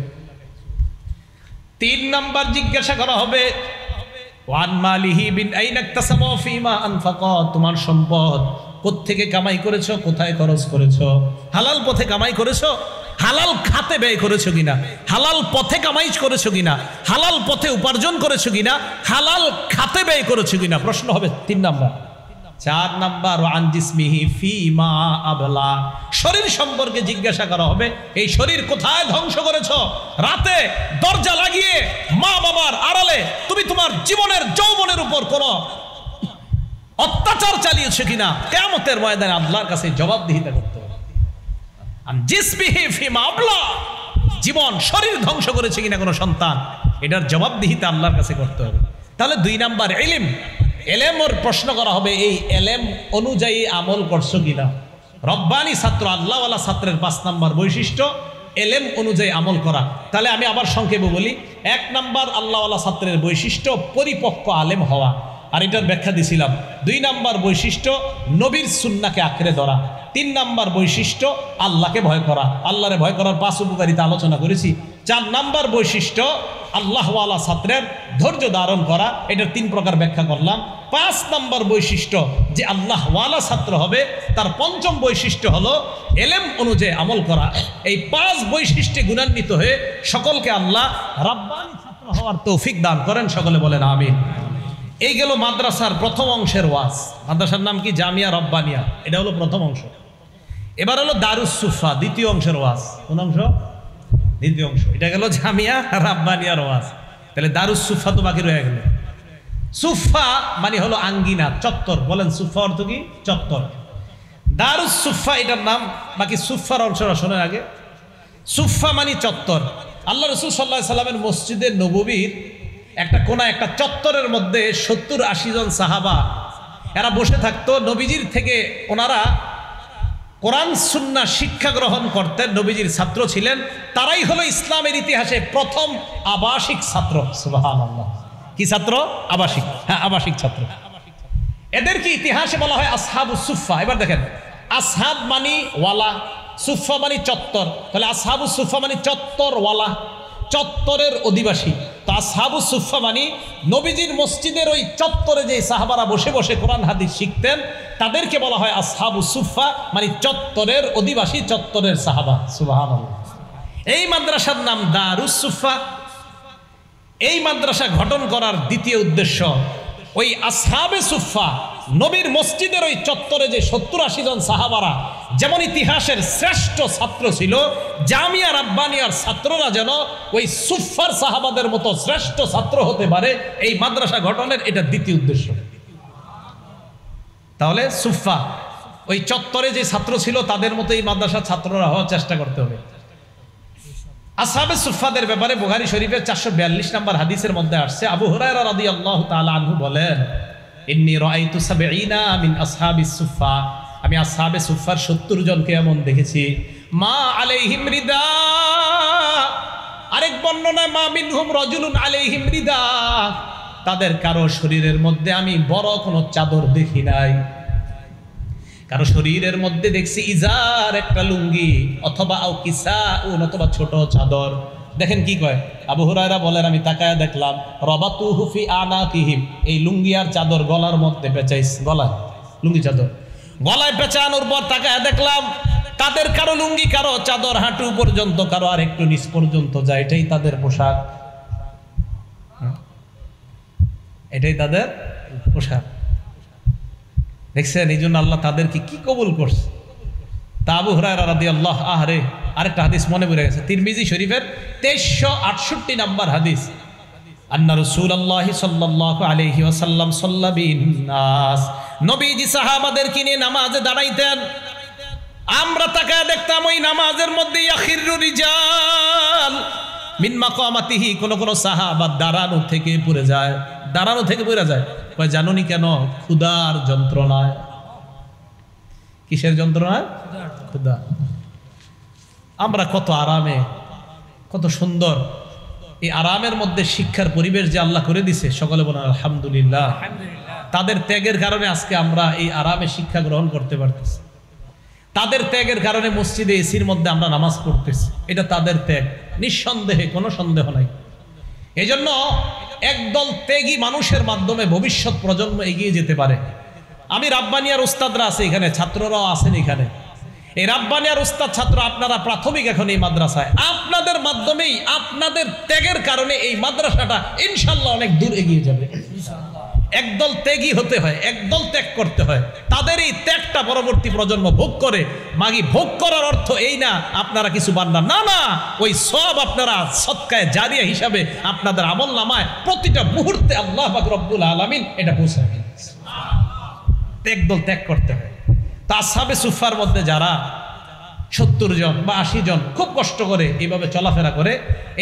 3 নাম্বার জিজ্ঞাসা করা হবে, ওয়ান মালিহি বিন আইনা ইকতাসাবা ফিমা আনফাকা, তোমার সম্পদ কোত্থেকে কামাই করেছো, কোথায় খরচ করেছো। হালাল পথে কামাই করেছো, হালাল খাতে ব্যয় করেছো কিনা, হালাল পথে কামাইজ করেছো কিনা, হালাল পথে উপার্জন করেছো কিনা, হালাল খাতে ব্যয় করেছো কিনা, প্রশ্ন হবে 3 নাম্বার। 4 নাম্বার ওয়ান জিসমিহি ফিমা আবলা, শরীর সম্পর্কে জিজ্ঞাসা করা হবে, এই শরীর কোথায় ধ্বংস করেছো? রাতে দরজা লাগিয়ে মা বাবার আড়ালে তুমি তোমার জীবনের যৌবনের উপর কোন অত্যাচার চালিয়েছো কিনা, কিয়ামতের ময়দানে আল্লাহর কাছে জবাবদিহিতা করতে হবে। জিসমিহি ফিমা আবলা, জীবন শরীর ধ্বংস করেছে কিনা কোনো সন্তান, এটার জবাবদিহিতা আল্লাহর কাছে করতে হবে। তাহলে 2 নাম্বার ইলম, এলেমর প্রশ্ন করা হবে, এই এলেম অনুযায়ী আমল করছো কিনা। রব্বানি ছাত্র, আল্লাহওয়ালা ছাত্রের 5 নাম্বার বৈশিষ্ট্য এলেম অনুযায়ী আমল করা। তাহলে আমি আবার সংক্ষেপে বলি, 1 নাম্বার আল্লাহওয়ালা ছাত্রের বৈশিষ্ট্য পরিপক্ক আলেম হওয়া, আর এটার ব্যাখ্যা দিছিলাম। 2 নাম্বার বৈশিষ্ট্য নবীর সুন্নাহকে আঁকড়ে ধরা। 3 নাম্বার বৈশিষ্ট্য আল্লাহকে ভয় করা, আল্লাহরে ভয় করার 5 উপকারিতা আলোচনা করেছি। 4 নাম্বার বৈশিষ্ট্য আল্লাহওয়ালা ছাত্রের ধৈর্য ধারণ করা, এটার 3 প্রকার ব্যাখ্যা করলাম। 5 নাম্বার বৈশিষ্ট্য যে আল্লাহওয়ালা ছাত্র হবে, তার 5ম বৈশিষ্ট্য হলো এলেম অনুযায়ী আমল করা। এই 5 বৈশিষ্ট্যে গুণান্বিত হয়ে সকলকে আল্লাহ রাব্বানি ছাত্র হওয়ার তৌফিক দান করেন, সকলে বলেন আমিন। এই গেল মাদ্রাসার প্রথম অংশের ওয়াজ। মাদ্রাসার নাম কি? জামিয়া রব্বানিয়া, এটা হলো প্রথম অংশ। এবার হলো দারুস সুফা, দ্বিতীয় অংশের ওয়াজ। কোন অংশ? দ্বিতীয় অংশ। এটা গেল জামিয়া রাব্বানিয়ার ওয়াজ। তাহলে দারুস সুফা তো বাকি রয়ে গেল। সুফা মানে হলো আঙ্গিনা, চত্বর। বলেন সুফা অর্থ কি? চত্বর। দারুস সুফা এটার নাম। বাকি সুফার অংশটা শোনেন আগে। সুফা মানে চত্বর। আল্লাহ রাসূল সাল্লাল্লাহু আলাইহি সাল্লামের মসজিদে নববীর একটা কোনা, একটা চত্বরের মধ্যে 70-80 জন সাহাবা এরা বসে থাকতো। নবীজির থেকে ওনারা কোরআন সুন্নাহ শিক্ষা গ্রহণ করতেন, নবীজির ছাত্র ছিলেন। তারাই হলো ইসলামের ইতিহাসে প্রথম আবাসিক ছাত্র। সুবহানাল্লাহ। কি ছাত্র? আবাসিক। হ্যাঁ, আবাসিক ছাত্র। এদেরকে ইতিহাসে বলা হয় আসহাবুস সুফা। এবার দেখেন, আসহাব মানি ওয়ালা, সুফা মানি চত্বর। তাহলে আসহাবুস সুফা মানি চত্বরওয়ালা, চত্বরের অধিবাসী। তো আসহাবুস সুফা মানি নবীজির মসজিদের ওই চত্বরে যে সাহাবারা বসে বসে কোরআন হাদিস শিখতেন, তাদেরকে বলা হয় আসহাবুস সুফা, মানে চত্বরের অধিবাসী, চত্বরের সাহাবা। সুবহানাল্লাহ। এই মাদ্রাসার নাম দারুস সুফা। এই মাদ্রাসা গঠন করার দ্বিতীয় উদ্দেশ্য, ওই আসহাবে সুফা নবীর মসজিদের ওই চত্বরে যে 70-80 জন সাহাবারা যেমন ইতিহাসের শ্রেষ্ঠ ছাত্র ছিল, জামিয়া রাব্বানিয়ার ছাত্ররা যেন ওই সুফার সাহাবাদের মতো শ্রেষ্ঠ ছাত্র হতে পারে, এই মাদ্রাসা গঠনের এটা দ্বিতীয় উদ্দেশ্য। তাহলে সুফা ওই চত্বরে যে ছাত্র ছিল তাদের মতো এই মাদ্রাসার ছাত্ররা হওয়ার চেষ্টা করতে হবে। আসহাবে সুফাদের ব্যাপারে বুখারী শরীফের 442 নম্বর হাদিসের মধ্যে আসছে, আবু হুরায়রা রাদিয়াল্লাহু তাআলা আনহু বলেন, ইন্নী রাআইতু 70 মিন আসহাবিস সুফা, আমি আসহাবে সুফার 70 জনকে এমন দেখেছি, মা আলাইহিম রিদা, আরেক বর্ণনায় মা মিনহুম রাজুলুন আলাইহিম রিদা, তাদের কারো শরীরের মধ্যে আমি বড় কোনো চাদর দেখি নাই, কারো শরীরের মধ্যে দেখছি ইজার, একটা লুঙ্গি, অথবা আও কিসাউন, অথবা ছোট চাদর। দেখেন কি কয় আবু হুরায়রা বলেন, আমি তাকায়া দেখলাম, রাবাতুহু ফি আনাকিহিম, এই লুঙ্গি আর চাদর গলার মধ্যে পেঁচাইছে, গলায় লুঙ্গি চাদর গলায় পেঁচানোর পর তাকায়া দেখলাম তাদের কারো লুঙ্গি, কারো চাদর হাঁটু পর্যন্ত, কারো আর একটু নিচ পর্যন্ত যায়, এটাই তাদের পোশাক, এটাই তাদের পোশাক। দেখছেন, এই জন্য আল্লাহ তাদেরকে কি কবুল করছে। তা আবু হুরায়রা রাদিয়াল্লাহু আহরে আরেকটা হাদিস মনে পড়ে গেছে, তিরমিজি শরীফের 2368 নম্বর হাদিস, আন্না রাসূলুল্লাহ সাল্লাল্লাহু আলাইহি ওয়াসাল্লাম সাল্লা বিন নাস, নবীজি সাহাবাদেরকে নিয়ে নামাজে দাঁড়াইতেন। আমরা তাকায় দেখতাম ওই নামাজের মধ্যে ইয়াখিরু রিজাল মিন মাকামাতিহি, কোন কোন সাহাবা দাঁড়ানো থেকে পড়ে যায়, দাঁড়ানো থেকে পড়ে যায়। কয় জানুনি কেন? ক্ষুধার যন্ত্রণায়। কিসের যন্ত্রণায়? ক্ষুধা। আমরা কত আরামে, কত সুন্দর এই আরামের মধ্যে শিক্ষার পরিবেশ যে আল্লাহ করে দিছে, সকলে বলেন আলহামদুলিল্লাহ। তাদের ত্যাগের কারণে আজকে আমরা এই আরামে শিক্ষা গ্রহণ করতে পারতেছি। তাদের ত্যাগের কারণে মসজিদে এসির মধ্যে আমরা নামাজ পড়তেছি, এটা তাদের ত্যাগ, নিঃসন্দেহে, কোনো সন্দেহ নাই। এই জন্য একদল ত্যাগী মানুষের মাধ্যমে ভবিষ্যৎ প্রজন্ম এগিয়ে যেতে পারে। আমি রাব্বানিয়ার উস্তাদরা আছে এখানে, ছাত্ররাও আছেন এখানে, এই রাব্বানী আর উস্তাদ ছাত্র আপনারা প্রাথমিক এখন এই মাদ্রাসায়, আপনাদের মাধ্যমেই আপনাদের ত্যাগের কারণে এই মাদ্রাসাটা ইনশাল্লাহ অনেক দূর এগিয়ে যাবে। একদল ত্যাগী হতে হয়, একদল ত্যাগ করতে হয়, তাদের এই ত্যাগটা পরবর্তী প্রজন্ম ভোগ করে। মাগি ভোগ করার অর্থ এই না আপনারা কিছু বান্না, না না, ওই সব আপনারা সদকায়ে জারিয়া হিসাবে আপনাদের আমল নামায় প্রতিটা মুহূর্তে আল্লাহ পাক রব্বুল আলামিন এটা পৌঁছাবে। একদল ত্যাগ করতে হয়। তা আসহাবে সুফফার মধ্যে যারা 70 জন বা 80 জন খুব কষ্ট করে এইভাবে চলাফেরা করে,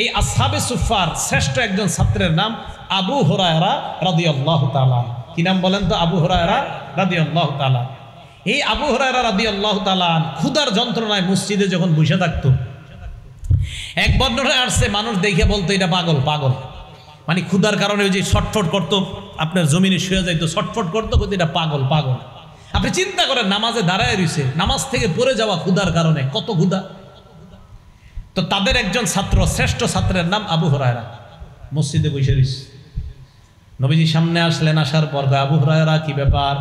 এই আসহাবে সুফফার শ্রেষ্ঠ একজন ছাত্রের নাম আবু হুরায়রা রাদিয়াল্লাহু তাআলা। কি নাম বলেন তো? আবু হুরায়রা রাদিয়াল্লাহু তাআলা। এই আবু হুরায়রা রাদিয়াল্লাহু তাআলা ক্ষুধার যন্ত্রণায় মসজিদে যখন বসে থাকতো, এক বর্ণনায় আসছে মানুষ দেখে বলতো এটা পাগল, পাগল। মানে ক্ষুধার কারণে ওই যে ছটফট করতো, আপনার জমিনে শুয়ে যাইতো, ছটফট করতো, কিন্তু এটা পাগল, পাগল। আপনি চিন্তা করেন, নামাজে দাঁড়ায় রয়েছে, নামাজ থেকে পড়ে যাওয়া ক্ষুধার কারণে, কত ক্ষুধা। তো তাদের একজন ছাত্র, শ্রেষ্ঠ ছাত্রের নাম আবু হুরায়রা, মসজিদে বসে রয়েছে। নবীজি সামনে আসলেন, আসার পর আবু হুরায়রা কি ব্যাপার?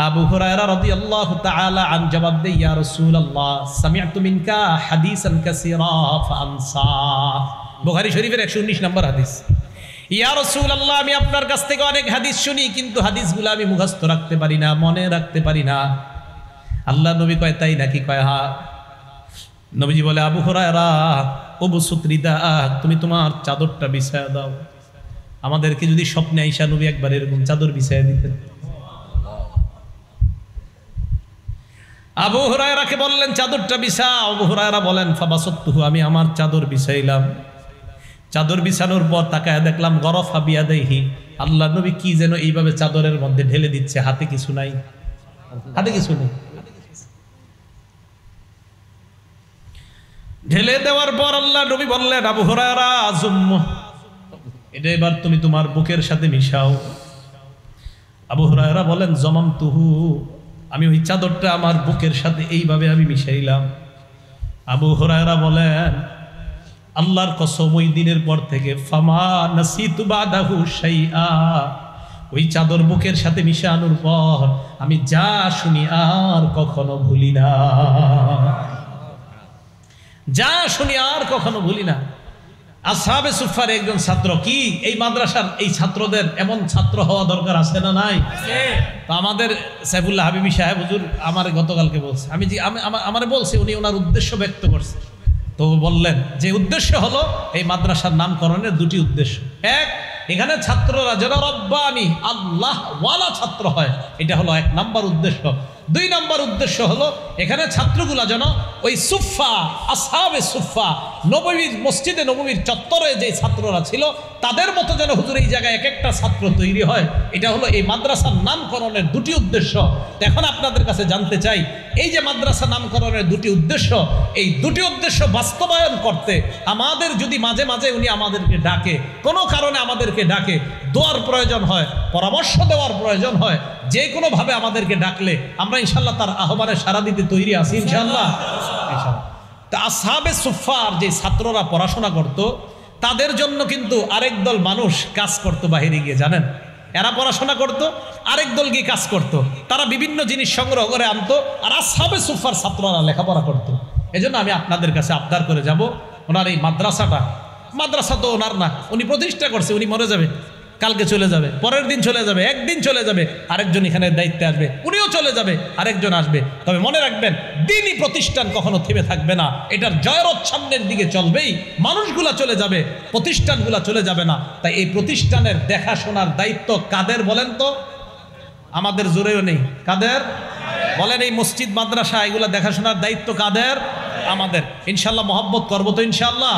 আবু হুরায়রা রাদিয়াল্লাহু তাআলা আন জবাব দেয়, ইয়া রাসূলুল্লাহ সামি'তু মিনকা হাদিসান কাসীরা ফাআনসা। বুখারী শরীফের 119 নম্বর হাদিস। ইয়া রাসূলুল্লাহ, আমি আপনার কাছ থেকে অনেক হাদিস শুনি, কিন্তু হাদিসগুলো আমি মুখস্থ রাখতে পারি না, মনে রাখতে পারি না। আল্লাহ নবী কয়, তাই নাকি? কয় হ্যাঁ। নবীজি বলে, আবু হুরায়রা উবসুত রিদাআক, তুমি তোমার চাদরটা বিছায়া দাও। আমাদেরকে যদি স্বপ্নে আইসা নবী একবার এরকম চাদর বিছায়া দিতেন। আবু হুরায়রাকে বললেন চাদরটা বিছাও। আবু হুরায়রা বলেন ফাবাসাতুহু, আমি আমার চাদর বিছাইলাম। চাদর বিছানোর পর তাকায় দেখলাম গরফা বিয়াদাইহি, আল্লাহ নবী কি যেন এইভাবে চাদরের মধ্যে ঢেলে দিচ্ছে, হাতে কিছু নাই, হাতে কিছু নেই। ঢেলে দেওয়ার পর আল্লাহ নবী বললেন, আবু হুরায়রা আযুম, এটা এবার তুমি তোমার বুকের সাথে মিশাও। আবু হুরায়রা বলেন জমামতুহু, আমি ওই চাদরটা আমার বুকের সাথে এইভাবে আমি মিশাইলাম। আবু হুরায়রা বলেন, আল্লাহর কসম, ওই দিনের পর থেকে ফামা নাসিতু বাদাহু শাইআ, ওই চাদর বুকের সাথে মিশানোর পর আমি যা শুনি আর কখনো ভুলি না, যা শুনি আর কখনো ভুলি না। আসহাবে সুফফার একজন ছাত্র। কি এই মাদ্রাসার এই ছাত্রদের এমন ছাত্র হওয়া দরকার আছে না নাই? তো আমাদের সাইফুল্লাহ হাবিবি সাহেব হুজুর আমার গতকালকে বলছে, আমি আমারে বলছি, উনি ওনার উদ্দেশ্য ব্যক্ত করছে। তো বললেন যে উদ্দেশ্য হলো এই মাদ্রাসার নামকরণের দুটি উদ্দেশ্য। এক, এখানে ছাত্ররা যেন রব্বানি আল্লাহ ওয়ালা ছাত্র হয়, এটা হলো 1 নম্বর উদ্দেশ্য। 2 নম্বর উদ্দেশ্য হলো এখানে ছাত্রগুলা যেন ওই সুফফা, আসহাবে সুফফা, নববীর মসজিদে নববীর চত্বরে যে ছাত্ররা ছিল তাদের মতো যেন হুজুর এই জায়গায় এক একটা ছাত্র তৈরি হয়। এটা হলো এই মাদ্রাসার নামকরণের 2টি উদ্দেশ্য। এখন আপনাদের কাছে জানতে চাই, এই যে মাদ্রাসা নামকরণের 2টি উদ্দেশ্য, এই 2টি উদ্দেশ্য বাস্তবায়ন করতে আমাদের যদি মাঝে মাঝে উনি আমাদেরকে ডাকে, কোনো কারণে আমাদেরকে ডাকে, দোয়ার প্রয়োজন হয়, পরামর্শ দেওয়ার প্রয়োজন হয়, যে কোনোভাবে আমাদেরকে ডাকলে আমরা ইনশাল্লাহ তার আহ্বানে সাড়া দিতে তৈরি আছি ইনশাল্লাহ। তা আসহাবে সুফফার যে ছাত্ররা পড়াশোনা করত, তাদের জন্য কিন্তু আরেক দল মানুষ কাজ করত বাহিরে গিয়ে, জানেন? এরা পড়াশোনা করত, আরেক দল গিয়ে কাজ করত, তারা বিভিন্ন জিনিস সংগ্রহ করে আনতো, আর আসহাবে সুফফার ছাত্ররা লেখাপড়া করত। এজন্য আমি আপনাদের কাছে আবদার করে যাব, ওনার এই মাদ্রাসাটা, মাদ্রাসা তো ওনার না, উনি প্রতিষ্ঠা করছে, উনি মরে যাবে, কালকে চলে যাবে, পরের দিন চলে যাবে, একদিন চলে যাবে, আরেকজন এখানে দায়িত্বে আসবে, উনিও চলে যাবে, আরেকজন আসবে। তবে মনে রাখবেন, দ্বীনি প্রতিষ্ঠান কখনো থেমে থাকবে না, এটার জয়রথ সামনের দিকে চলবেই। মানুষগুলা চলে যাবে, প্রতিষ্ঠানগুলা চলে যাবে না। তাই এই প্রতিষ্ঠানের দেখাশোনার দায়িত্ব কাদের বলেন তো? আমাদের জোরেও নেই, কাদের বলেন? এই মসজিদ মাদ্রাসা এগুলা দেখাশোনার দায়িত্ব কাদের? আমাদের। ইনশাল্লাহ মহব্বত করবো তো ইনশাল্লাহ।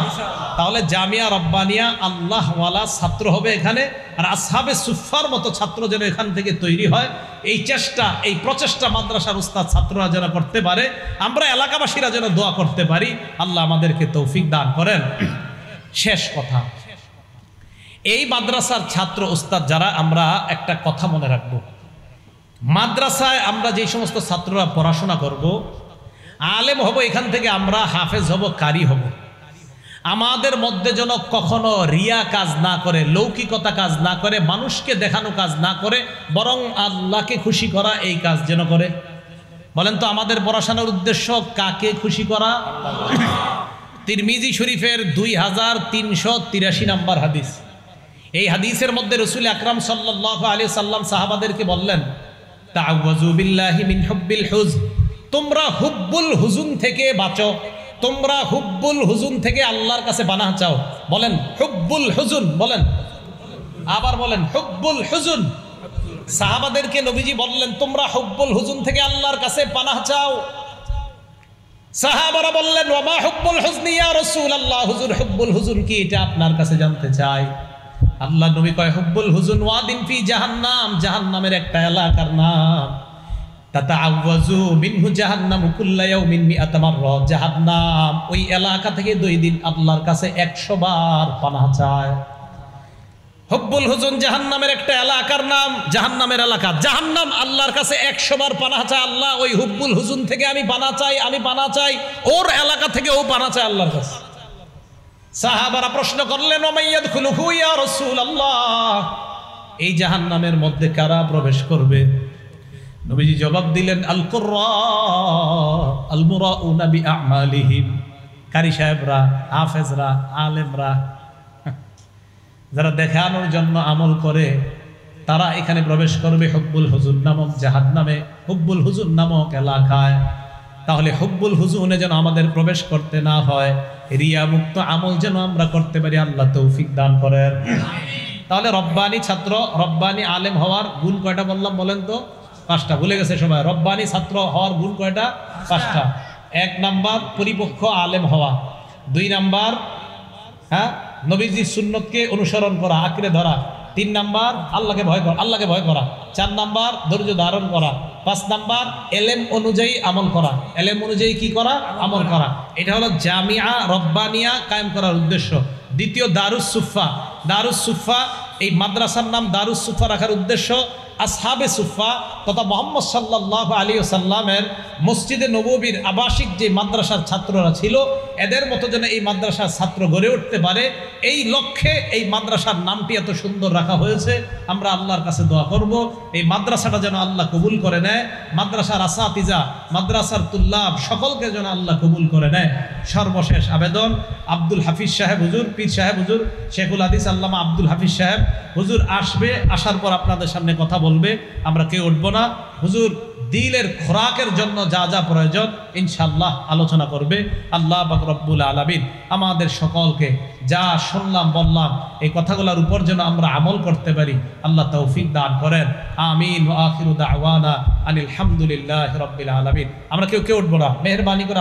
তাহলে জামিয়া রব্বানিয়া আল্লাহওয়ালা ছাত্র হবে এখানে, আর আসহাবে সুফফার মতো ছাত্র যেন এখান থেকে তৈরি হয়, এই চেষ্টা, এই প্রচেষ্টা মাদ্রাসার উস্তাদ ছাত্ররা যেন করতে পারে, আমরা এলাকাবাসীরা যেন দোয়া করতে পারি, আল্লাহ আমাদেরকে তৌফিক দান করেন। শেষ কথা, এই মাদ্রাসার ছাত্র উস্তাদ যারা, আমরা একটা কথা মনে রাখবো, মাদ্রাসায় আমরা যে সমস্ত ছাত্ররা পড়াশোনা করব, আলেম হব, এখান থেকে আমরা হাফেজ হব, কারি হব, আমাদের মধ্যে যেন কখনো রিয়া কাজ না করে, লৌকিকতা কাজ না করে, মানুষকে দেখানো কাজ না করে, বরং আল্লাহকে খুশি করা এই কাজ যেন করে। বলেন তো আমাদের পড়াশোনার উদ্দেশ্য কাকে খুশি করা? তিরমিজি শরীফের 2383 নম্বর হাদিস। এই হাদিসের মধ্যে রাসূল আকরাম সাল্লাল্লাহু আলাইহি সাল্লাম সাহাবাদেরকে বললেন, তাআওয়াযু বিল্লাহি মিন হুব্বিল হুজন, তোমরা হুব্বুল হুজুন থেকে বাঁচো, তোমরা হুব্বুল হুজুন থেকে আল্লাহর কাছে পানাহ চাও। বলেন হুব্বুল হুজুন, বলেন আবার বলেন হুব্বুল হুজুন। সাহাবাদেরকে নবীজি বললেন তোমরা হুব্বুল হুজুন থেকে আল্লাহর কাছে পানাহ চাও। সাহাবারা বললেন ওয়া মা হুব্বুল হুজনি ইয়া রাসূলুল্লাহ, হুজুর হুব্বুল হুজুন কি এটা আপনার কাছে জানতে চাই। আল্লাহ নবী কয় হুব্বুল হুজুন ওয়াদিন ফি জাহান্নাম, জাহান্নামের একটা এলাকার নাম। তাতাআওয়াযু মিনহু জাহান্নামু কুল্লা ইয়াউমিন মিআতা মাররা, জাহান্নাম ওই এলাকা থেকে 2 দিন আল্লাহর কাছে 100 বার পানাহ চায়। হুব্বুল হুজুন জাহান্নামের একটা এলাকার নাম, জাহান্নামের এলাকা, জাহান্নাম আল্লাহর কাছে 100 বার পানাহ চায়। আল্লাহ ওই হুব্বুল হুজুন থেকে আমি পানাহ চাই, আমি পানাহ চাই, ওর এলাকা থেকে ও পানাহ চায় আল্লাহর কাছে। সাহাবারা প্রশ্ন করলেন ওয়া মাইয়াদখুলুহু ইয়া রাসূলুল্লাহ, এই জাহান্নামের মধ্যে কারা প্রবেশ করবে? নবীজি জবাব দিলেন আল কুররা আল মুরাউনা বিআমালিহিম, কারি সাহেবরা, হাফেজরা, আলেমরা, যারা দেখানোর জন্য আমল করে তারা এখানে প্রবেশ করবে হুব্বুল হুজুন নামক জাহান্নামে, হুব্বুল হুজুন নামক এলাকায়। তাহলে হুব্বুল হুজুনে যেন আমাদের প্রবেশ করতে না হয়, রিয়া মুক্ত আমল যেন আমরা করতে পারি, আল্লাহ তৌফিক দান করেন। তাহলে রব্বানি ছাত্র, রব্বানি আলেম হওয়ার গুণ কয়টা বললাম বলেন তো? 5টা। ভুলে গেছে সবাই? রব্বানি ছাত্র হওয়ার গুণ কয়টা? 5টা। 1 নাম্বার পরিপক্ষ আলেম হওয়া, 2 নাম্বার নবীজির সুন্নতকে অনুসরণ করা, আঁকড়ে ধরা, 3 নাম্বার আল্লাহকে ভয় করা, 4 নাম্বার ধৈর্য ধারণ করা, 5 নাম্বার এলেম অনুযায়ী আমল করা, এলেম অনুযায়ী কি করা? আমল করা। এটা হলো জামিয়া রব্বানিয়া কায়েম করার উদ্দেশ্য। দ্বিতীয় দারুস সুফা, দারুস সুফা এই মাদ্রাসার নাম দারুস সুফা রাখার উদ্দেশ্য আসহাবে সুফা তথা মুহাম্মদ সাল্লাল্লাহু আলাইহি ওয়াসাল্লামের মসজিদে নববীর আবাসিক যে মাদ্রাসার ছাত্ররা ছিল এদের মতো যেন এই মাদ্রাসার ছাত্র গড়ে উঠতে পারে, এই লক্ষ্যে এই মাদ্রাসার নামটি এত সুন্দর রাখা হয়েছে। আমরা আল্লাহর কাছে দোয়া করব এই মাদ্রাসাটা যেন আল্লাহ কবুল করে নেয়, মাদ্রাসার আসাতিজা, মাদ্রাসার তুল্লাব সকলকে যেন আল্লাহ কবুল করে নেয়। সর্বশেষ আবেদন, আব্দুল হাফিজ সাহেব হুজুর, পীর সাহেব হুজুর, শেখুল হাদিস আল্লামা আব্দুল হাফিজ সাহেব হুজুর আসবে, আসার পর আপনাদের সামনে কথা বলবে, আমরা কেউ উঠবো না। হুজুর দিলের খোরাকের জন্য যা যা প্রয়োজন ইনশাআল্লাহ আলোচনা করবে। আল্লাহ পাক রব্বুল আলামিন আমাদের সকলকে যা শুনলাম বললাম এই কথাগুলোর উপর যেন আমরা আমল করতে পারি, আল্লাহ তৌফিক দান করেন। আমিন ওয়া আখিরু দাওয়ানা আনিল হামদুলিল্লাহি রাব্বিল আলামিন। আমরা কেউ উঠবো না, মেহেরবানি করে